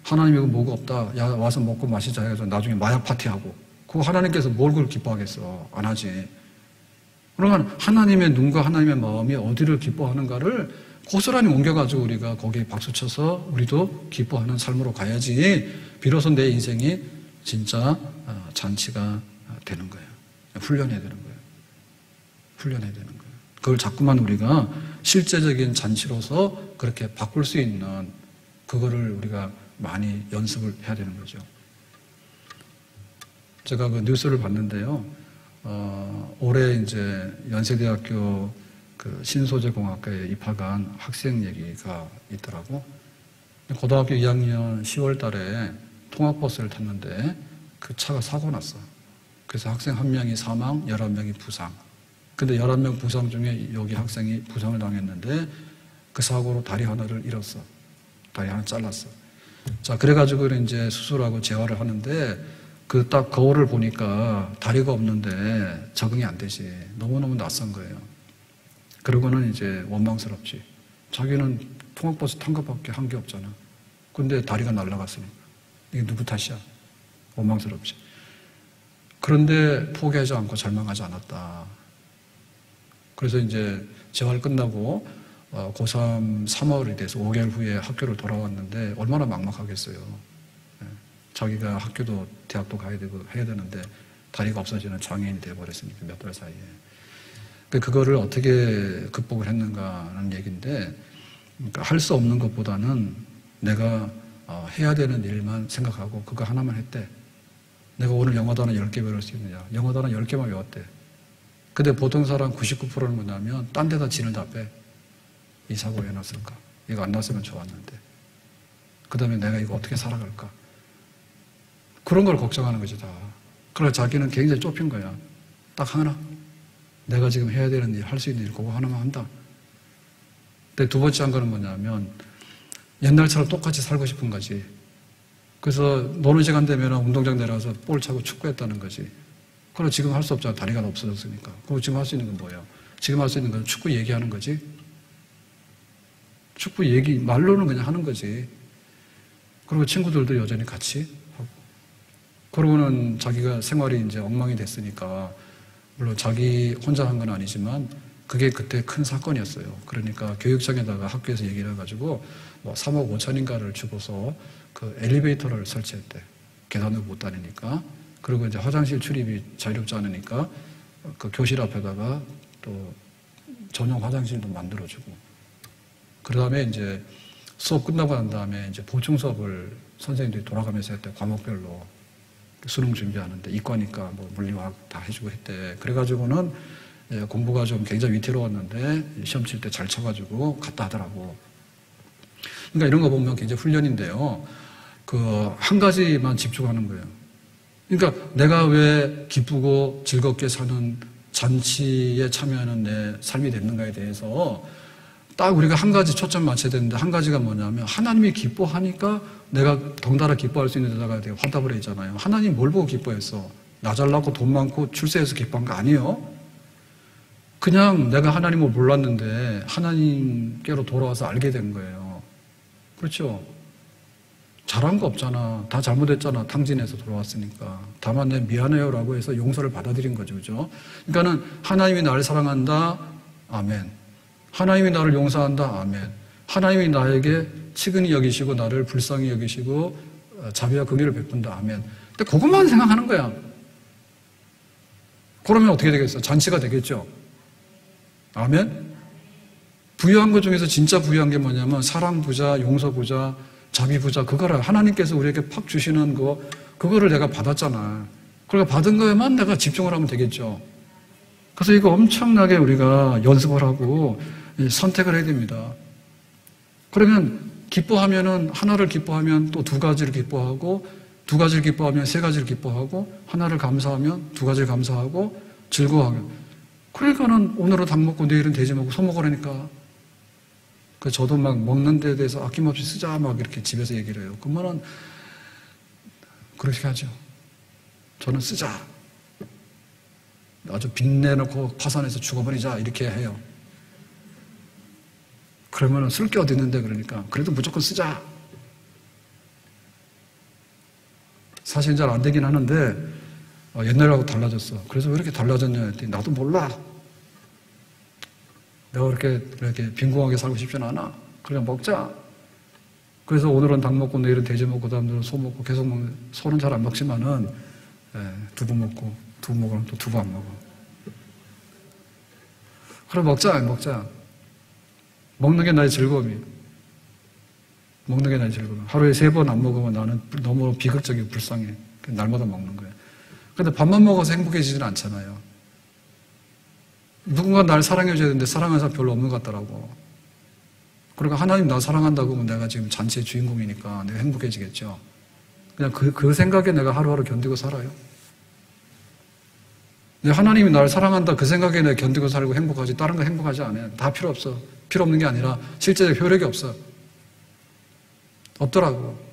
A: 하나님 이거 뭐가 없다, 야 와서 먹고 마시자 해서 나중에 마약 파티하고, 그거 하나님께서 뭘 그걸 기뻐하겠어. 안 하지. 그러면 하나님의 눈과 하나님의 마음이 어디를 기뻐하는가를 고스란히 옮겨가지고 우리가 거기에 박수쳐서 우리도 기뻐하는 삶으로 가야지 비로소 내 인생이 진짜 잔치가 되는 거예요. 훈련해야 되는 거예요. 훈련해야 되는 거예요. 그걸 자꾸만 우리가 실제적인 잔치로서 그렇게 바꿀 수 있는 그거를 우리가 많이 연습을 해야 되는 거죠. 제가 그 뉴스를 봤는데요. 올해 이제 연세대학교 그 신소재공학과에 입학한 학생 얘기가 있더라고. 고등학교 2학년 10월 달에 통학버스를 탔는데 그 차가 사고 났어. 그래서 학생 1명이 사망, 11명이 부상. 근데 11명 부상 중에 여기 학생이 부상을 당했는데 그 사고로 다리 하나를 잃었어. 다리 하나 잘랐어. 자, 그래가지고 이제 수술하고 재활을 하는데 그 딱 거울을 보니까 다리가 없는데 적응이 안 되지. 너무너무 낯선 거예요. 그러고는 이제 원망스럽지. 자기는 통학버스 탄 것밖에 한 게 없잖아. 근데 다리가 날아갔으니까. 이게 누구 탓이야? 원망스럽지. 그런데 포기하지 않고 절망하지 않았다. 그래서 이제 재활 끝나고 고3 3월이 돼서 5개월 후에 학교를 돌아왔는데 얼마나 막막하겠어요. 자기가 학교도 대학도 가야 되고 해야 되는데 다리가 없어지는 장애인이 되어버렸으니까 몇 달 사이에. 그거를 어떻게 극복을 했는가라는 얘기인데, 그러니까 할 수 없는 것보다는 내가 해야 되는 일만 생각하고 그거 하나만 했대. 내가 오늘 영어 단어 10개 배울 수 있느냐. 영어 단어 10개만 외웠대. 근데 보통 사람 99%는 뭐냐면 딴 데다 진을 다 빼. 이 사고 왜 났을까? 이거 안 났으면 좋았는데. 그 다음에 내가 이거 어떻게 살아갈까? 그런 걸 걱정하는 거지 다. 그래서 자기는 굉장히 좁힌 거야. 딱 하나. 내가 지금 해야 되는 일, 할 수 있는 일 그거 하나만 한다. 근데 두 번째 한 거는 뭐냐면 옛날처럼 똑같이 살고 싶은 거지. 그래서 노는 시간 되면 운동장 내려가서 볼 차고 축구했다는 거지. 그럼 지금 할 수 없잖아. 다리가 없어졌으니까. 그럼 지금 할 수 있는 건 뭐예요? 지금 할 수 있는 건 축구 얘기하는 거지. 축구 얘기, 말로는 그냥 하는 거지. 그리고 친구들도 여전히 같이 하고. 그러고는 자기가 생활이 이제 엉망이 됐으니까, 물론 자기 혼자 한 건 아니지만, 그게 그때 큰 사건이었어요. 그러니까 교육청에다가 학교에서 얘기를 해가지고, 뭐 3억 5천인가를 주고서 그 엘리베이터를 설치했대. 계단을 못 다니니까. 그리고 이제 화장실 출입이 자유롭지 않으니까, 그 교실 앞에다가 또 전용 화장실도 만들어주고. 그 다음에 이제 수업 끝나고 난 다음에 이제 보충 수업을 선생님들이 돌아가면서 했대. 과목별로. 수능 준비하는데 이과니까 뭐 물리화학 다 해주고 했대. 그래가지고는 공부가 좀 굉장히 위태로웠는데 시험 칠 때 잘 쳐가지고 갔다 하더라고. 그러니까 이런 거 보면 굉장히 훈련인데요. 그 한 가지만 집중하는 거예요. 그러니까 내가 왜 기쁘고 즐겁게 사는 잔치에 참여하는 내 삶이 됐는가에 대해서 딱 우리가 한 가지 초점 맞춰야 되는데, 한 가지가 뭐냐면 하나님이 기뻐하니까 내가 덩달아 기뻐할 수 있는 데다가 되게 화답을 했잖아요. 하나님 뭘 보고 기뻐했어? 나 잘나고 돈 많고 출세해서 기뻐한 거 아니에요? 그냥 내가 하나님을 몰랐는데 하나님께로 돌아와서 알게 된 거예요. 그렇죠? 잘한 거 없잖아. 다 잘못했잖아. 탕진해서 돌아왔으니까. 다만 내 미안해요라고 해서 용서를 받아들인 거죠. 그죠? 그러니까는 하나님이 나를 사랑한다. 아멘. 하나님이 나를 용서한다. 아멘. 하나님이 나에게 치근히 여기시고 나를 불쌍히 여기시고 자비와 긍휼을 베푼다. 아멘. 근데 그것만 생각하는 거야. 그러면 어떻게 되겠어? 잔치가 되겠죠? 아멘? 부유한 것 중에서 진짜 부유한 게 뭐냐면 사랑 부자, 용서 부자, 자비 부자, 그거를 하나님께서 우리에게 팍 주시는 거, 그거를 내가 받았잖아. 그러니까 받은 거에만 내가 집중을 하면 되겠죠. 그래서 이거 엄청나게 우리가 연습을 하고 선택을 해야 됩니다. 그러면 기뻐하면은 하나를 기뻐하면 또 두 가지를 기뻐하고, 두 가지를 기뻐하면 세 가지를 기뻐하고, 하나를 감사하면 두 가지를 감사하고, 즐거워하면. 그러니까는 오늘은 닭 먹고 내일은 돼지 먹고 소 먹으라니까. 저도 막 먹는 데에 대해서 아낌없이 쓰자 막 이렇게 집에서 얘기를 해요. 그러면은 그렇게 하죠. 저는 쓰자. 아주 빚내놓고 파산해서 죽어버리자 이렇게 해요. 그러면은 쓸 게 어디 있는데 그러니까 그래도 무조건 쓰자. 사실 잘 안 되긴 하는데 옛날하고 달라졌어. 그래서 왜 이렇게 달라졌냐 했더니 나도 몰라. 내가 그렇게 빈궁하게 살고 싶지는 않아. 그냥 먹자. 그래서 오늘은 닭 먹고 내일은 돼지 먹고 다음날은 소 먹고 계속 먹는. 소는 잘 안 먹지만은 두부 먹고 두부 먹으면 또 두부 안 먹어. 그래 먹자. 먹는 게 나의 즐거움이. 먹는 게 나의 즐거움. 하루에 3번 안 먹으면 나는 너무 비극적이고 불쌍해. 날마다 먹는 거야. 근데 밥만 먹어서 행복해지지는 않잖아요. 누군가 날 사랑해줘야 되는데 사랑하는 사람 별로 없는 것 같더라고. 그러니까 하나님 나 사랑한다고 하면 내가 지금 잔치의 주인공이니까 내가 행복해지겠죠. 그냥 그 생각에 내가 하루하루 견디고 살아요. 하나님이 나를 사랑한다 그 생각에 내가 견디고 살고 행복하지 다른 거 행복하지 않아요. 다 필요 없어. 필요 없는 게 아니라 실제적 효력이 없어. 없더라고.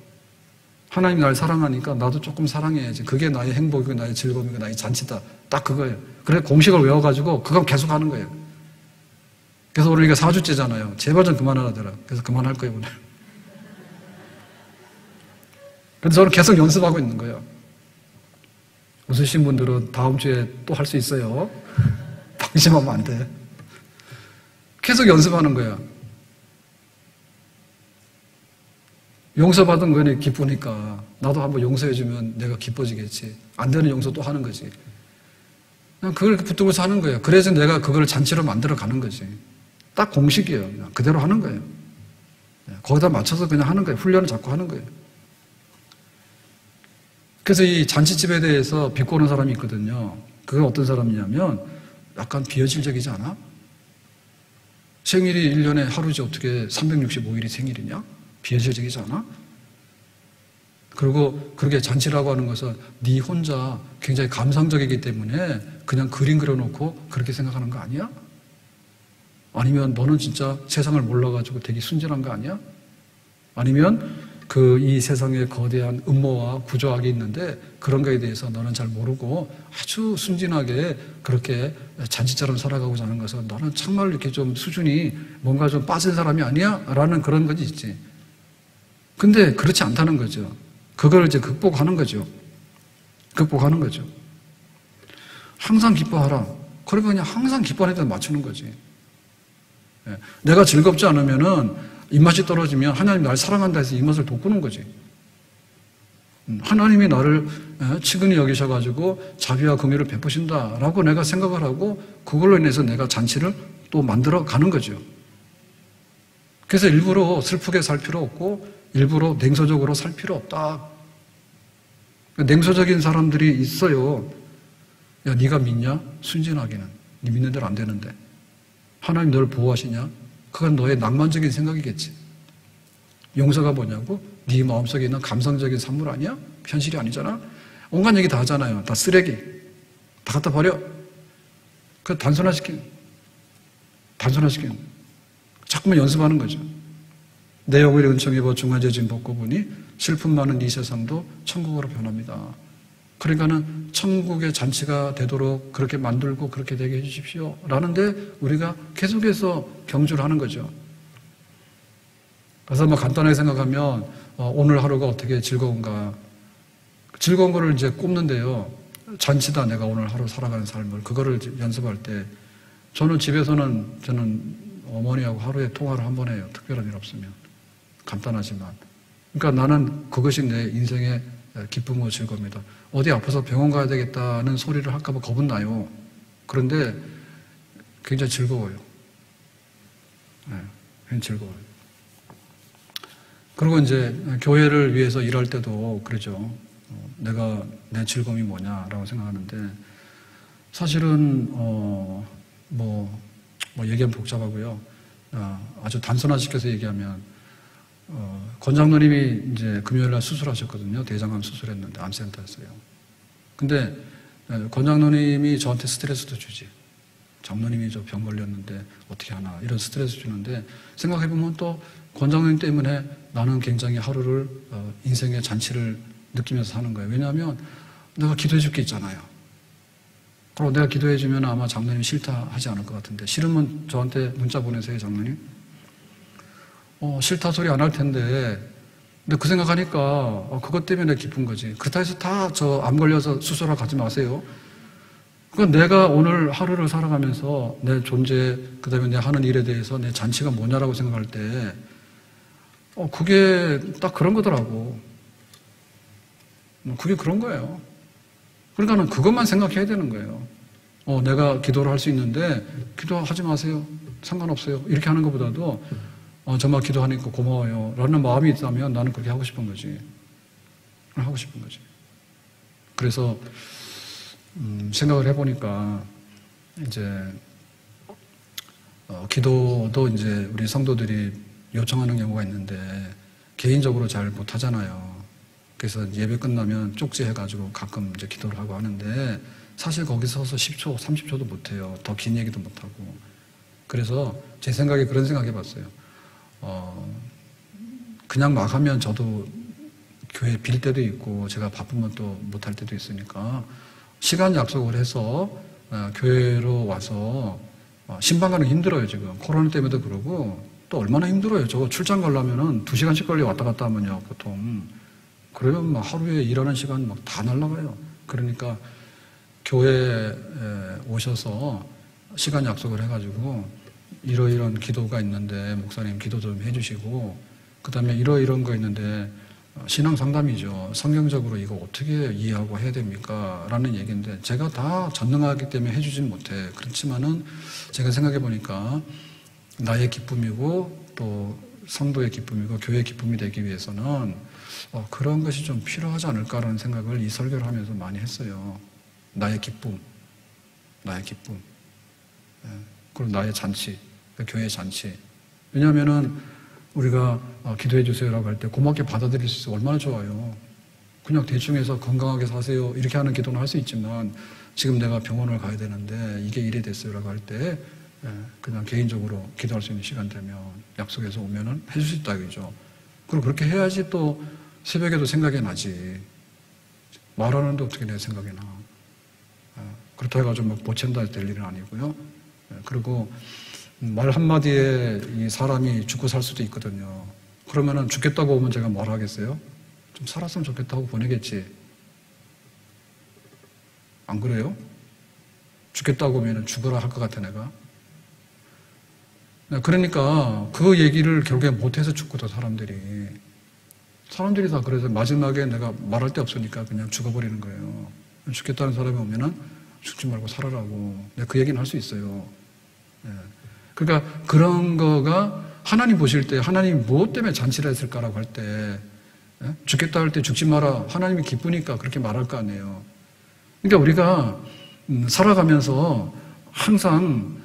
A: 하나님 나를 사랑하니까 나도 조금 사랑해야지. 그게 나의 행복이고 나의 즐거움이고 나의 잔치다. 딱 그거예요. 그래 공식을 외워가지고 그거 계속 하는 거예요. 그래서 오늘 이게 4주째잖아요. 제발 좀 그만하라더라. 그래서 그만할 거예요 오늘. 그래서 저는 계속 연습하고 있는 거예요. 웃으신 분들은 다음 주에 또 할 수 있어요. 방심하면 안 돼. 계속 연습하는 거야. 용서받은 거에 기쁘니까 나도 한번 용서해주면 내가 기뻐지겠지. 안 되는 용서 또 하는 거지. 그냥 그걸 붙들고 사는 거예요. 그래서 내가 그걸 잔치로 만들어 가는 거지. 딱 공식이에요. 그냥 그대로 하는 거예요. 거기다 맞춰서 그냥 하는 거예요. 훈련을 자꾸 하는 거예요. 그래서 이 잔치집에 대해서 비꼬는 사람이 있거든요. 그게 어떤 사람이냐면 약간 비현실적이지 않아? 생일이 1년에 하루지 어떻게 365일이 생일이냐? 비현실적이지 않아? 그리고 그렇게 잔치라고 하는 것은 네 혼자 굉장히 감상적이기 때문에 그냥 그림 그려놓고 그렇게 생각하는 거 아니야? 아니면 너는 진짜 세상을 몰라가지고 되게 순진한 거 아니야? 아니면 이 세상에 거대한 음모와 구조학이 있는데 그런 거에 대해서 너는 잘 모르고 아주 순진하게 그렇게 잔치처럼 살아가고 자는 것은 너는 정말 이렇게 좀 수준이 뭔가 좀 빠진 사람이 아니야? 라는 그런 것이 있지. 근데 그렇지 않다는 거죠. 그걸 이제 극복하는 거죠. 극복하는 거죠. 항상 기뻐하라. 그러면 그냥 항상 기뻐하는 데 맞추는 거지. 내가 즐겁지 않으면은 입맛이 떨어지면 하나님 나를 사랑한다 해서 입맛을 돋구는 거지. 하나님이 나를 치근히 여기셔가지고 자비와 긍휼을 베푸신다라고 내가 생각을 하고 그걸로 인해서 내가 잔치를 또 만들어 가는 거죠. 그래서 일부러 슬프게 살 필요 없고 일부러 냉소적으로 살 필요 없다. 냉소적인 사람들이 있어요. 야, 네가 믿냐? 순진하기는. 네 믿는 대로 안 되는데. 하나님 너를 보호하시냐? 그건 너의 낭만적인 생각이겠지. 용서가 뭐냐고? 네 마음속에 있는 감성적인 산물 아니야? 현실이 아니잖아? 온갖 얘기 다 하잖아요. 다 쓰레기. 다 갖다 버려. 그거 단순화시키는. 자꾸만 연습하는 거죠. 내 영혼의 은총에 버 중한 죄진 벗고 보니 슬픔 많은 이 세상도 천국으로 변합니다. 그러니까는 천국의 잔치가 되도록 그렇게 만들고 그렇게 되게 해주십시오. 라는데 우리가 계속해서 경주를 하는 거죠. 그래서 뭐 간단하게 생각하면 오늘 하루가 어떻게 즐거운가. 즐거운 거를 이제 꼽는데요. 잔치다 내가 오늘 하루 살아가는 삶을. 그거를 연습할 때 저는 집에서는 저는 어머니하고 하루에 통화를 한 번 해요. 특별한 일 없으면. 간단하지만. 그러니까 나는 그것이 내 인생의 기쁨과 즐거움이다. 어디 아파서 병원 가야 되겠다는 소리를 할까봐 겁은 나요. 그런데 굉장히 즐거워요. 네, 굉장히 즐거워요. 그리고 이제 교회를 위해서 일할 때도 그러죠. 내가 내 즐거움이 뭐냐라고 생각하는데 사실은 뭐 얘기하면 복잡하고요. 아주 단순화시켜서 얘기하면 권장노님이 이제 금요일날 수술하셨거든요. 대장암 수술했는데 암센터였어요. 근데 권장노님이 저한테 스트레스도 주지. 장로님이 저 병 걸렸는데 어떻게 하나 이런 스트레스 주는데 생각해보면 또 권장노님 때문에 나는 굉장히 하루를 인생의 잔치를 느끼면서 사는 거예요. 왜냐하면 내가 기도해 줄 게 있잖아요. 그리고 내가 기도해 주면 아마 장로님이 싫다 하지 않을 것 같은데 싫으면 저한테 문자 보내세요, 장로님. 싫다 소리 안 할 텐데 근데 그 생각하니까 그것 때문에 기쁜 거지. 그렇다 해서 다 저 암 걸려서 수술하러 가지 마세요. 그건 내가 오늘 하루를 살아가면서 내 존재, 그 다음에 내 하는 일에 대해서 내 잔치가 뭐냐라고 생각할 때 그게 딱 그런 거더라고. 그게 그런 거예요. 그러니까는 그것만 생각해야 되는 거예요. 내가 기도를 할 수 있는데 기도하지 마세요. 상관없어요. 이렇게 하는 것보다도 정말 기도하니까 고마워요. 라는 마음이 있다면 나는 그렇게 하고 싶은 거지. 하고 싶은 거지. 그래서 생각을 해보니까 이제 기도도 이제 우리 성도들이 요청하는 경우가 있는데 개인적으로 잘 못하잖아요. 그래서 예배 끝나면 쪽지해가지고 가끔 이제 기도를 하고 하는데 사실 거기 서서 10초, 30초도 못해요. 더 긴 얘기도 못하고. 그래서 제 생각에 그런 생각 해봤어요. 그냥 막 하면 저도 교회 빌 때도 있고 제가 바쁘면 또 못할 때도 있으니까 시간 약속을 해서 교회로 와서 신방 가는 게 힘들어요, 지금. 코로나 때문에도 그러고 또 얼마나 힘들어요. 저거 출장 가려면은 2시간씩 걸려 왔다 갔다 하면요, 보통. 그러면 막 하루에 일하는 시간 막 다 날라가요. 그러니까 교회에 오셔서 시간 약속을 해가지고 이러이런 기도가 있는데 목사님 기도 좀 해주시고 그 다음에 이러이런 거 있는데 신앙 상담이죠. 성경적으로 이거 어떻게 이해하고 해야 됩니까? 라는 얘기인데 제가 다 전능하기 때문에 해주진 못해. 그렇지만은 제가 생각해 보니까 나의 기쁨이고 또 성도의 기쁨이고 교회의 기쁨이 되기 위해서는 그런 것이 좀 필요하지 않을까라는 생각을 이 설교를 하면서 많이 했어요. 나의 기쁨, 나의 기쁨, 그리고 나의 잔치, 교회의 잔치. 왜냐하면은 우리가 기도해 주세요라고 할 때 고맙게 받아들일 수 있어 얼마나 좋아요. 그냥 대충 해서 건강하게 사세요 이렇게 하는 기도는 할 수 있지만 지금 내가 병원을 가야 되는데 이게 이래 됐어요라고 할 때 그냥 개인적으로 기도할 수 있는 시간 되면 약속해서 오면은 해줄 수 있다 이거죠. 그리고 그렇게 해야지 또 새벽에도 생각이 나지. 말하는데 어떻게 내 생각이 나. 그렇다 해가지고 막 보챈다 될 일은 아니고요. 그리고 말 한마디에 이 사람이 죽고 살 수도 있거든요. 그러면은 죽겠다고 오면 제가 뭘 하겠어요? 좀 살았으면 좋겠다고 보내겠지. 안 그래요? 죽겠다고 오면은 죽어라 할 것 같아, 내가. 그러니까 그 얘기를 결국에 못해서 죽거든, 사람들이. 사람들이 다 그래서 마지막에 내가 말할 데 없으니까 그냥 죽어버리는 거예요. 죽겠다는 사람이 오면은 죽지 말고 살아라고. 내가 그 얘기는 할 수 있어요. 그러니까 그런 거가 하나님 보실 때 하나님이 무엇 때문에 잔치를 했을까라고 할 때 죽겠다 할 때 죽지 마라. 하나님이 기쁘니까 그렇게 말할 거 아니에요. 그러니까 우리가 살아가면서 항상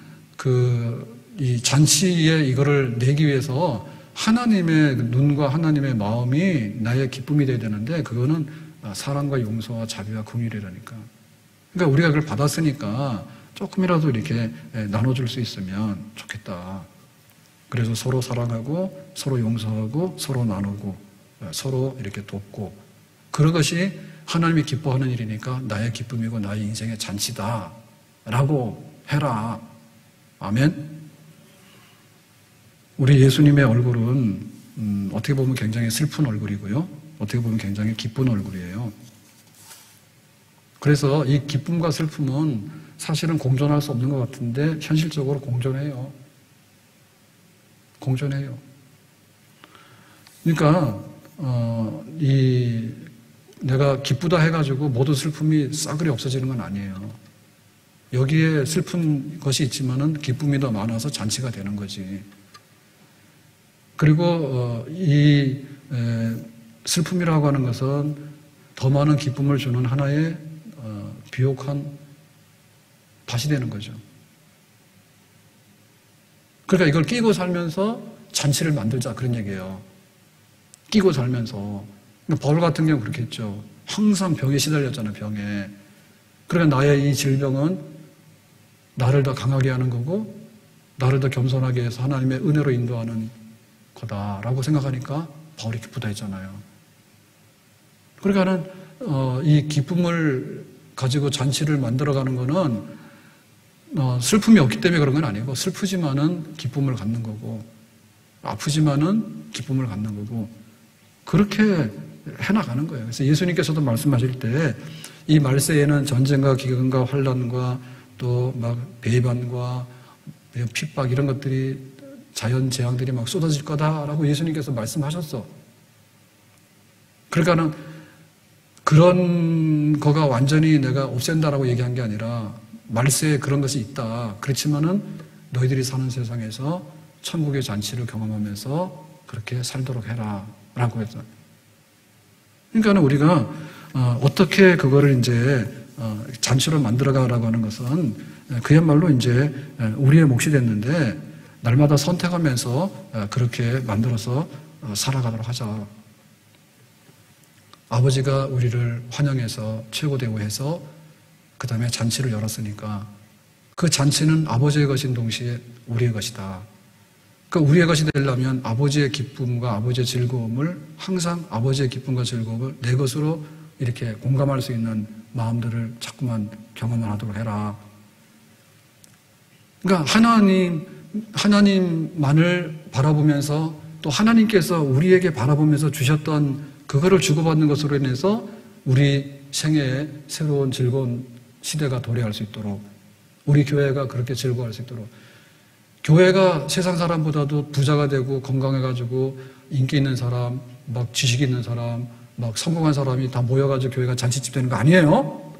A: 이 잔치에 이거를 내기 위해서 하나님의 눈과 하나님의 마음이 나의 기쁨이 돼야 되는데 그거는 사랑과 용서와 자비와 긍휼이라니까. 그러니까 우리가 그걸 받았으니까 조금이라도 이렇게 나눠줄 수 있으면 좋겠다. 그래서 서로 사랑하고 서로 용서하고 서로 나누고 서로 이렇게 돕고 그런 것이 하나님이 기뻐하는 일이니까 나의 기쁨이고 나의 인생의 잔치다 라고 해라. 아멘. 우리 예수님의 얼굴은 어떻게 보면 굉장히 슬픈 얼굴이고요, 어떻게 보면 굉장히 기쁜 얼굴이에요. 그래서 이 기쁨과 슬픔은 사실은 공존할 수 없는 것 같은데 현실적으로 공존해요. 공존해요. 그러니까 내가 기쁘다 해가지고 모든 슬픔이 싸그리 없어지는 건 아니에요. 여기에 슬픈 것이 있지만은 기쁨이 더 많아서 잔치가 되는 거지. 그리고 이 슬픔이라고 하는 것은 더 많은 기쁨을 주는 하나의 비옥한 밭이 되는 거죠. 그러니까 이걸 끼고 살면서 잔치를 만들자 그런 얘기예요. 끼고 살면서. 바울 같은 경우는 그렇게 했죠. 항상 병에 시달렸잖아요. 병에. 그러니까 나의 이 질병은 나를 더 강하게 하는 거고 나를 더 겸손하게 해서 하나님의 은혜로 인도하는 거다라고 생각하니까 바울이 기쁘다 했잖아요. 그러니까는 이 기쁨을 가지고 잔치를 만들어가는 거는 슬픔이 없기 때문에 그런 건 아니고 슬프지만은 기쁨을 갖는 거고 아프지만은 기쁨을 갖는 거고 그렇게 해나가는 거예요. 그래서 예수님께서도 말씀하실 때 이 말세에는 전쟁과 기근과 환난과 또 막 배반과 핍박 이런 것들이 자연 재앙들이 막 쏟아질 거다라고 예수님께서 말씀하셨어. 그러니까는 그런 거가 완전히 내가 없앤다라고 얘기한 게 아니라 말세에 그런 것이 있다. 그렇지만은 너희들이 사는 세상에서 천국의 잔치를 경험하면서 그렇게 살도록 해라 라고 했죠. 그러니까 우리가 어떻게 그거를 이제 잔치로 만들어가라고 하는 것은 그야말로 이제 우리의 몫이 됐는데 날마다 선택하면서 그렇게 만들어서 살아가도록 하자. 아버지가 우리를 환영해서 최고대우해서 그 다음에 잔치를 열었으니까 그 잔치는 아버지의 것인 동시에 우리의 것이다. 그러니까 우리의 것이 되려면 아버지의 기쁨과 아버지의 즐거움을 항상 아버지의 기쁨과 즐거움을 내 것으로 이렇게 공감할 수 있는 마음들을 자꾸만 경험을 하도록 해라. 그러니까 하나님만을 바라보면서 또 하나님께서 우리에게 바라보면서 주셨던 그거를 주고받는 것으로 인해서 우리 생애에 새로운 즐거운 시대가 도래할 수 있도록 우리 교회가 그렇게 즐거워할 수 있도록 교회가 세상 사람보다도 부자가 되고 건강해가지고 인기 있는 사람, 막 지식 있는 사람, 막 성공한 사람이 다 모여가지고 교회가 잔치집 되는 거 아니에요?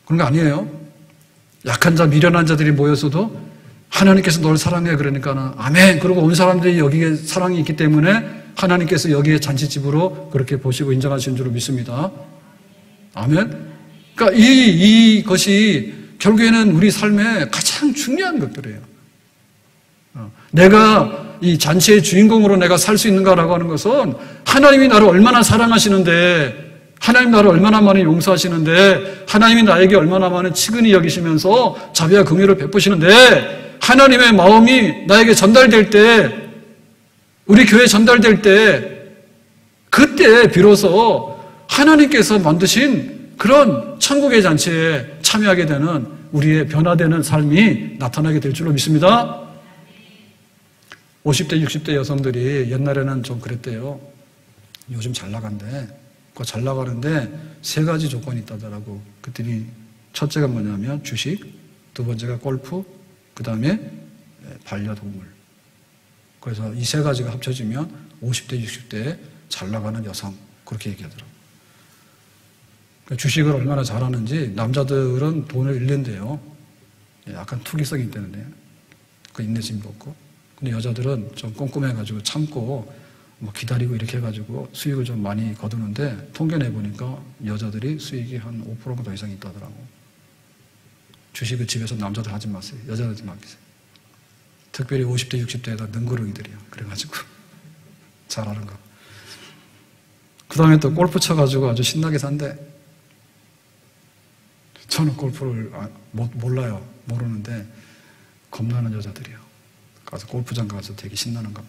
A: 그런 거 아니에요? 약한 자, 미련한 자들이 모였어도 하나님께서 널 사랑해 그러니까는 아멘. 그리고 온 사람들이 여기에 사랑이 있기 때문에 하나님께서 여기에 잔치집으로 그렇게 보시고 인정하시는 줄로 믿습니다. 아멘. 그러니까 이것이 결국에는 우리 삶의 가장 중요한 것들이에요. 내가 이 잔치의 주인공으로 내가 살 수 있는가라고 하는 것은 하나님이 나를 얼마나 사랑하시는데 하나님 나를 얼마나 많이 용서하시는데 하나님이 나에게 얼마나 많은 치근히 여기시면서 자비와 긍휼을 베푸시는데 하나님의 마음이 나에게 전달될 때 우리 교회에 전달될 때 그때 비로소 하나님께서 만드신 그런 천국의 잔치에 참여하게 되는 우리의 변화되는 삶이 나타나게 될 줄로 믿습니다. 50대, 60대 여성들이 옛날에는 좀 그랬대요. 요즘 잘 나간대. 그거 잘 나가는데 3가지 조건이 있다더라고. 그랬더니 첫째가 뭐냐면 주식, 두 번째가 골프, 그 다음에 반려동물. 그래서 이 3가지가 합쳐지면 50대, 60대에 잘 나가는 여성. 그렇게 얘기하더라고. 주식을 얼마나 잘하는지 남자들은 돈을 잃는데요. 약간 투기성이 있다는데 그 인내심도 없고. 근데 여자들은 좀 꼼꼼해가지고 참고 뭐 기다리고 이렇게 해가지고 수익을 좀 많이 거두는데 통계 내보니까 여자들이 수익이 한 5%가 더 이상 있다더라고. 주식을 집에서 남자들 하지 마세요. 여자들한테 맡기세요. 특별히 50대, 60대에다 능구렁이들이요. 그래가지고 잘하는 거. 그 다음에 또 골프 쳐가지고 아주 신나게 산대. 저는 골프를 몰라요. 모르는데 겁나는 여자들이요. 가서 골프장 가서 되게 신나는가 봐.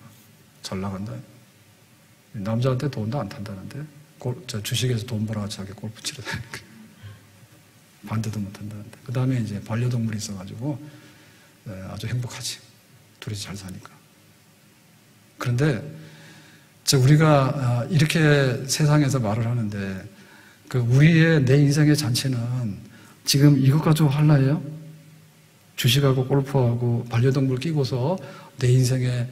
A: 잘 나간다. 남자한테 돈도 안 탄다는데 주식에서 돈 벌어서 자기 골프 치러 다니니까. 반대도 못 한다는데. 그 다음에 이제 반려동물이 있어가지고 아주 행복하지. 둘이 잘 사니까. 그런데 우리가 이렇게 세상에서 말을 하는데 우리의 내 인생의 잔치는 지금 이것 가지고 할라예요? 주식하고 골프하고 반려동물 끼고서 내 인생에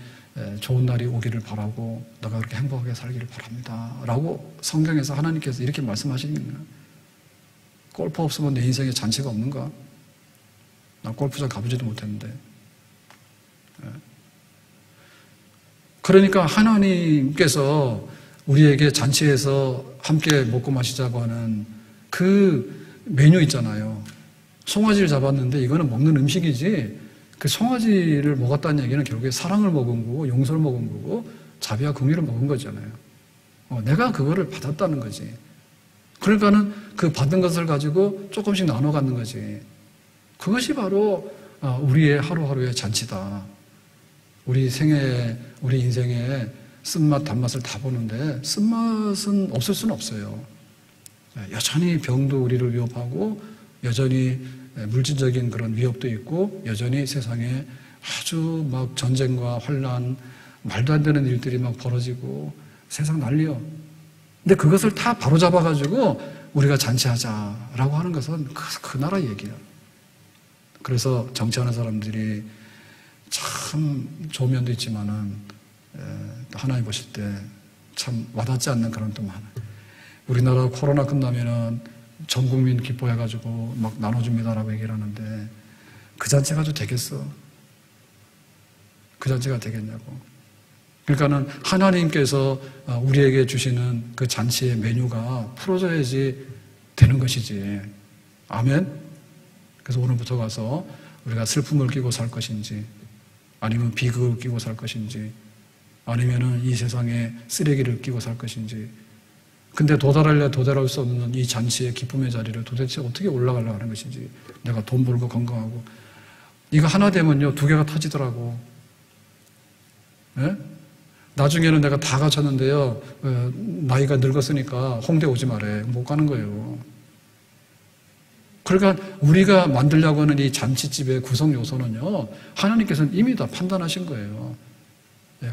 A: 좋은 날이 오기를 바라고 내가 그렇게 행복하게 살기를 바랍니다 라고 성경에서 하나님께서 이렇게 말씀하시는 거예요. 골프 없으면 내 인생에 잔치가 없는가? 난 골프장 가보지도 못했는데. 그러니까 하나님께서 우리에게 잔치에서 함께 먹고 마시자고 하는 그 메뉴 있잖아요. 송아지를 잡았는데 이거는 먹는 음식이지, 그 송아지를 먹었다는 얘기는 결국에 사랑을 먹은 거고 용서를 먹은 거고 자비와 긍휼을 먹은 거잖아요. 내가 그거를 받았다는 거지. 그러니까는 그 받은 것을 가지고 조금씩 나눠 갖는 거지. 그것이 바로 우리의 하루하루의 잔치다. 우리 생애에, 우리 인생에 쓴맛, 단맛을 다 보는데 쓴맛은 없을 수는 없어요. 여전히 병도 우리를 위협하고 여전히 물질적인 그런 위협도 있고 여전히 세상에 아주 막 전쟁과 환란, 말도 안 되는 일들이 막 벌어지고 세상 난리요. 근데 그것을 다 바로잡아가지고 우리가 잔치하자라고 하는 것은 그 나라 얘기예요. 그래서 정치하는 사람들이 참 좋은 면도 있지만은 하나님 보실 때 참 와닿지 않는 그런 또 많아요. 우리나라 코로나 끝나면은 전 국민 기뻐해가지고 막 나눠줍니다라고 얘기를 하는데 그 잔치 가지고 되겠어? 그 잔치가 되겠냐고. 그러니까는 하나님께서 우리에게 주시는 그 잔치의 메뉴가 풀어져야지 되는 것이지. 아멘? 그래서 오늘부터 가서 우리가 슬픔을 끼고 살 것인지 아니면 비극을 끼고 살 것인지 아니면은 이 세상에 쓰레기를 끼고 살 것인지 근데 도달할래 도달할 수 없는 이 잔치의 기쁨의 자리를 도대체 어떻게 올라가려고 하는 것인지 내가 돈 벌고 건강하고 이거 하나 되면요 2개가 터지더라고. 예? 나중에는 내가 다 갖췄는데요 나이가 늙었으니까 홍대 오지 말래. 못 가는 거예요. 그러니까 우리가 만들려고 하는 이 잔치집의 구성 요소는요 하나님께서는 이미 다 판단하신 거예요.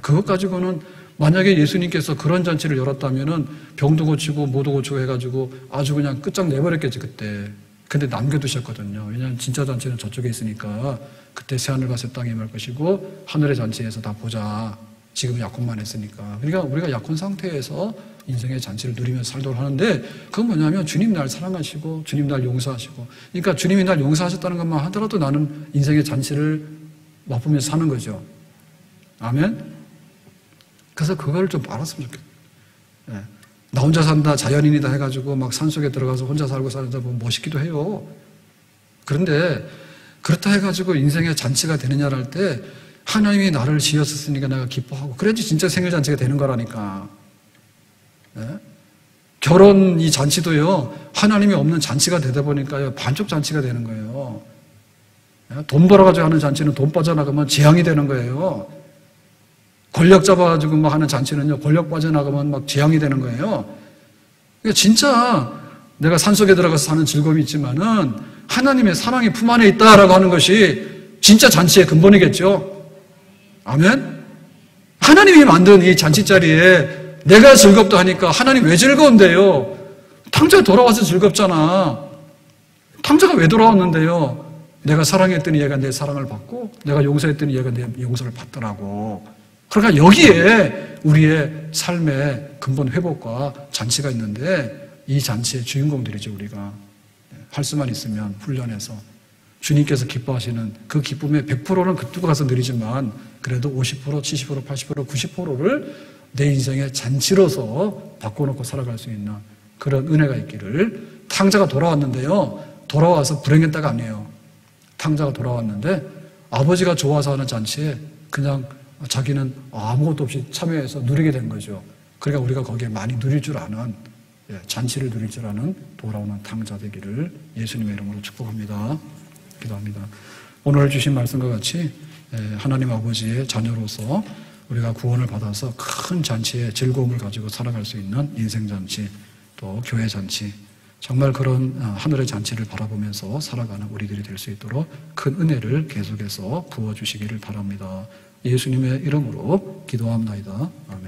A: 그것 가지고는 만약에 예수님께서 그런 잔치를 열었다면은 병도 고치고 뭐도 고치고 해가지고 아주 그냥 끝장 내버렸겠지 그때. 근데 남겨두셨거든요. 왜냐하면 진짜 잔치는 저쪽에 있으니까 그때 새하늘과 새 땅이 임할 것이고 하늘의 잔치에서 다 보자. 지금 약혼만 했으니까. 그러니까 우리가 약혼 상태에서 인생의 잔치를 누리면서 살도록 하는데 그건 뭐냐면 주님 날 사랑하시고 주님 날 용서하시고 그러니까 주님이 날 용서하셨다는 것만 하더라도 나는 인생의 잔치를 맛보면서 사는 거죠. 아멘? 그래서 그걸 좀 알았으면 좋겠어요. 예. 나 혼자 산다, 자연인이다 해가지고 막 산속에 들어가서 혼자 살고 사는 사람 보면 멋있기도 해요. 그런데 그렇다 해가지고 인생의 잔치가 되느냐를 할 때 하나님이 나를 지었으니까 내가 기뻐하고 그래야지 진짜 생일잔치가 되는 거라니까. 예? 결혼 이 잔치도요 하나님이 없는 잔치가 되다 보니까요 반쪽 잔치가 되는 거예요. 예? 돈 벌어가지고 하는 잔치는 돈 빠져나가면 재앙이 되는 거예요. 권력 잡아가지고 막 하는 잔치는요, 권력 빠져나가면 막 재앙이 되는 거예요. 그러니까 진짜 내가 산속에 들어가서 사는 즐거움이 있지만은 하나님의 사랑이 품 안에 있다라고 하는 것이 진짜 잔치의 근본이겠죠. 아멘? 하나님이 만든 이 잔치 자리에 내가 즐겁다 하니까 하나님 왜 즐거운데요? 탕자가 돌아와서 즐겁잖아. 탕자가 왜 돌아왔는데요? 내가 사랑했더니 얘가 내 사랑을 받고 내가 용서했더니 얘가 내 용서를 받더라고. 그러니까 여기에 우리의 삶의 근본 회복과 잔치가 있는데 이 잔치의 주인공들이죠. 우리가 할 수만 있으면 훈련해서 주님께서 기뻐하시는 그 기쁨의 100%는 그쪽으로 가서 누리지만 그래도 50%, 70%, 80%, 90%를 내 인생의 잔치로서 바꿔놓고 살아갈 수 있는 그런 은혜가 있기를. 탕자가 돌아왔는데요 돌아와서 불행했다가 아니에요. 탕자가 돌아왔는데 아버지가 좋아서 하는 잔치에 그냥 자기는 아무것도 없이 참여해서 누리게 된 거죠. 그러니까 우리가 거기에 많이 누릴 줄 아는 잔치를 누릴 줄 아는 돌아오는 탕자 되기를 예수님의 이름으로 축복합니다. 기도합니다. 오늘 주신 말씀과 같이 하나님 아버지의 자녀로서 우리가 구원을 받아서 큰 잔치에 즐거움을 가지고 살아갈 수 있는 인생잔치, 또 교회잔치, 정말 그런 하늘의 잔치를 바라보면서 살아가는 우리들이 될 수 있도록 큰 은혜를 계속해서 부어주시기를 바랍니다. 예수님의 이름으로 기도합나이다. 아멘.